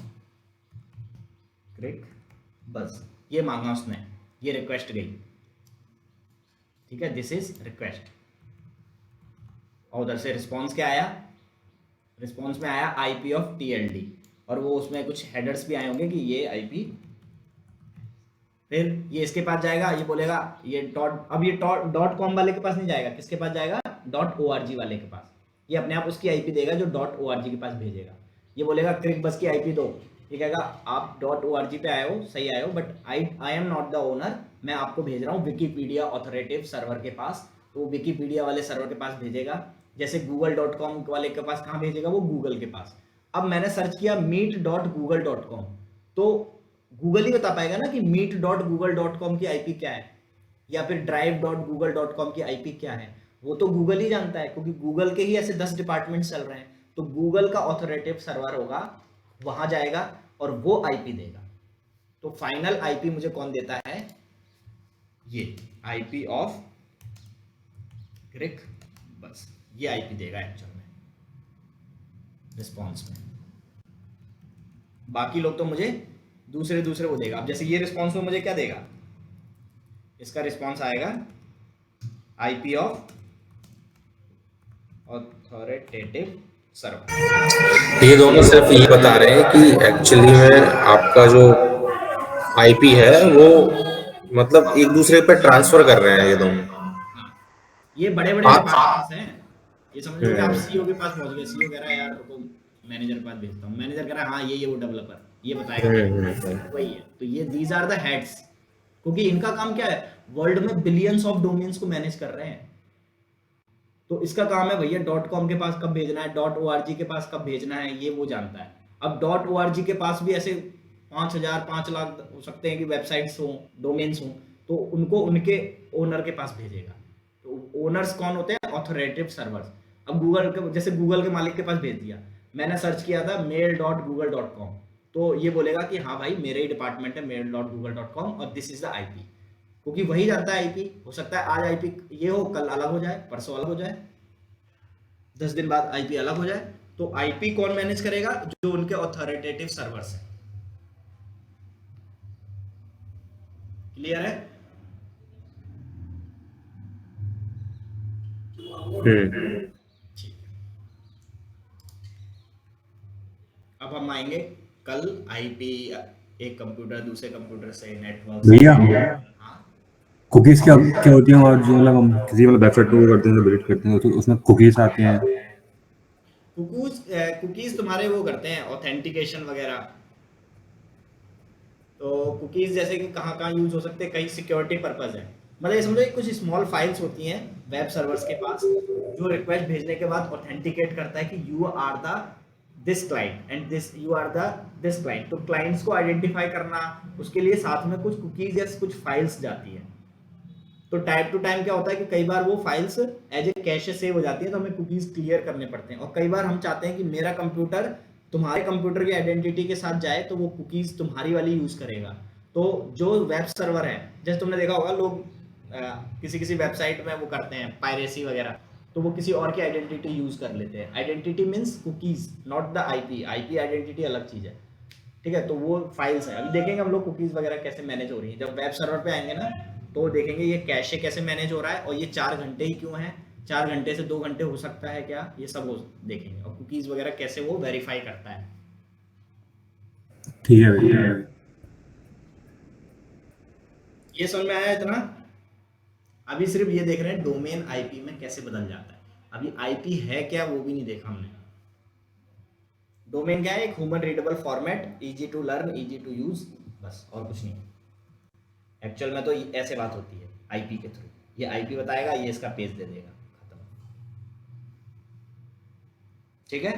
क्रिकबज ये मांगा उसने, ये रिक्वेस्ट गई। ठीक है, दिस इज रिक्वेस्ट। और उधर से रिस्पॉन्स क्या आया, रिस्पॉन्स में आया आईपी ऑफ टीएलडी, और वो उसमें कुछ हेडर्स भी आए होंगे कि ये आईपी। फिर ये इसके पास जाएगा, ये बोलेगा ये अब ये .com वाले के पास नहीं जाएगा, किसके पास जाएगा, .org वाले के पास। ये अपने आप उसकी आईपी देगा जो .org के पास भेजेगा। ये बोलेगा क्रिकबज की आईपी दो, ये कहेगा आप .org पे आए हो, सही आए हो, but I am not the owner, मैं आपको भेज रहा हूँ विकिपीडिया ऑथोरेटिव सर्वर के पास। तो वो विकिपीडिया वाले सर्वर के पास भेजेगा, जैसे google.com वाले के पास कहाँ भेजेगा, वो गूगल के पास। अब मैंने सर्च किया meet.google.com, तो गूगल ही बता पाएगा ना कि meet.google.com की आईपी क्या है, या फिर drive.google.com की आईपी क्या है, वो तो गूगल ही जानता है, क्योंकि गूगल के ही ऐसे 10 डिपार्टमेंट चल रहे हैं। तो गूगल का ऑथोरेटिव सर्वर होगा, वहां जाएगा और वो आईपी देगा। तो फाइनल आईपी मुझे कौन देता है, ये आईपी ऑफ क्रिक, बस ये आईपी देगा एक्चुअल में रिस्पॉन्स में। बाकी लोग तो मुझे दूसरे वो देगा। अब जैसे ये रिस्पॉन्स में मुझे क्या देगा, इसका रिस्पॉन्स आएगा आईपी ऑफ ऑथोरिटेटिव सर्वर।
ये दोनों सिर्फ ये बता रहे हैं कि एक्चुअली में आपका जो आईपी है वो मतलब एक दूसरे पे ट्रांसफर कर रहे हैं ये दोनों।
ये बड़े बड़े डिपार्टमेंट्स हैं, ये समझ लो कि आप सीईओ के पास पहुंच गए, सीईओ कह रहा है यार रुको मैनेजर के पास भेजता हूँ, मैनेजर कह रहा है हाँ ये वो डेवलपर ये बताएगा वही है। तो ये दीज आर द हेड्स, क्योंकि इनका काम क्या है, वर्ल्ड में बिलियंस ऑफ डोमेन्स को मैनेज कर रहे हैं। तो इसका काम है भैया .com के पास कब भेजना है, .org के पास कब भेजना है, ये वो जानता है। अब .org के पास भी ऐसे 5,000 5 लाख हो सकते हैं कि वेबसाइट्स हों, डोमेन्स हों, तो उनको उनके ओनर के पास भेजेगा। तो ओनर्स कौन होते हैं, ऑथोरेटिव सर्वर्स। अब गूगल के, जैसे गूगल के मालिक के पास भेज दिया, मैंने सर्च किया था mail.google.com, तो ये बोलेगा कि हाँ भाई मेरे ही डिपार्टमेंट है mail.google.com और दिस इज द आईपी, क्योंकि वही जानता है आईपी। हो सकता है आज आईपी ये हो, कल अलग हो जाए, परसों अलग हो जाए, 10 दिन बाद आईपी अलग हो जाए। तो आईपी कौन मैनेज करेगा, जो उनके ऑथोरिटेटिव सर्वर्स हैं। क्लियर है? ठीक। अब हम आएंगे कल आईपी, एक कंप्यूटर दूसरे कंप्यूटर से नेटवर्क।
भैया
हाँ
कुकीज क्या क्या होती है, और जो मतलब हम किसी मतलब वेबसाइट को करते हैं, विजिट करते हैं, तो उसमें कुकीज आते हैं।
कुकीज तुम्हारे वो करते हैं ऑथेंटिकेशन वगैरह। तो कुकीज जैसे कि कहाँ कहाँ यूज हो सकते हैं, कई सिक्योरिटी पर्पस है। मतलब ये समझो कुछ स्मॉल फाइल्स होती हैं वेब सर्वर्स के पास, जो रिक्वेस्ट भेजने के बाद ऑथेंटिकेट करता है कि you are the this client and this you are the this client. तो क्लाइंट्स को आइडेंटिफाई करना, उसके लिए साथ में कुछ कुकीज या कुछ फाइल्स जाती है। तो टाइम टू टाइम क्या होता है कि कई बार वो files as a cache save हो जाती है, तो हमें कुकीज क्लियर करने पड़ते हैं। और कई बार हम चाहते हैं कि मेरा कंप्यूटर तुम्हारे कंप्यूटर की आइडेंटिटी के साथ जाए, तो वो कुकीज तुम्हारी वाली यूज करेगा। तो जो वेब सर्वर है, जैसे तुमने देखा होगा लोग किसी किसी वेबसाइट में वो करते हैं पायरेसी वगैरह, तो वो किसी और की आइडेंटिटी यूज कर लेते हैं। Identity means cookies, not the IP. IP identity अलग चीज है, ठीक है। तो वो फाइल्स है। अभी देखेंगे हम लोग कुकीज वगैरह कैसे मैनेज हो रही है। जब वेब सर्वर पे आएंगे ना, तो देखेंगे ये कैशे कैसे मैनेज हो रहा है, और ये 4 घंटे ही क्यों है, 4 घंटे से 2 घंटे हो सकता है क्या, ये सब वो देखेंगे। और कुकीज वगैरह कैसे वो वेरीफाई करता है।
ठीक है भैया।
ये समझ में आया इतना? अभी सिर्फ ये देख रहे हैं डोमेन आईपी में कैसे बदल जाता है। अभी आईपी है क्या वो भी नहीं देखा हमने। डोमेन क्या है, एक human readable format, easy to learn, easy to use, बस और कुछ नहीं। एक्चुअल में तो ऐसे बात होती है आईपी के थ्रू। ये आईपी बताएगा, ये इसका पेज दे देगा, खत्म। ठीक है।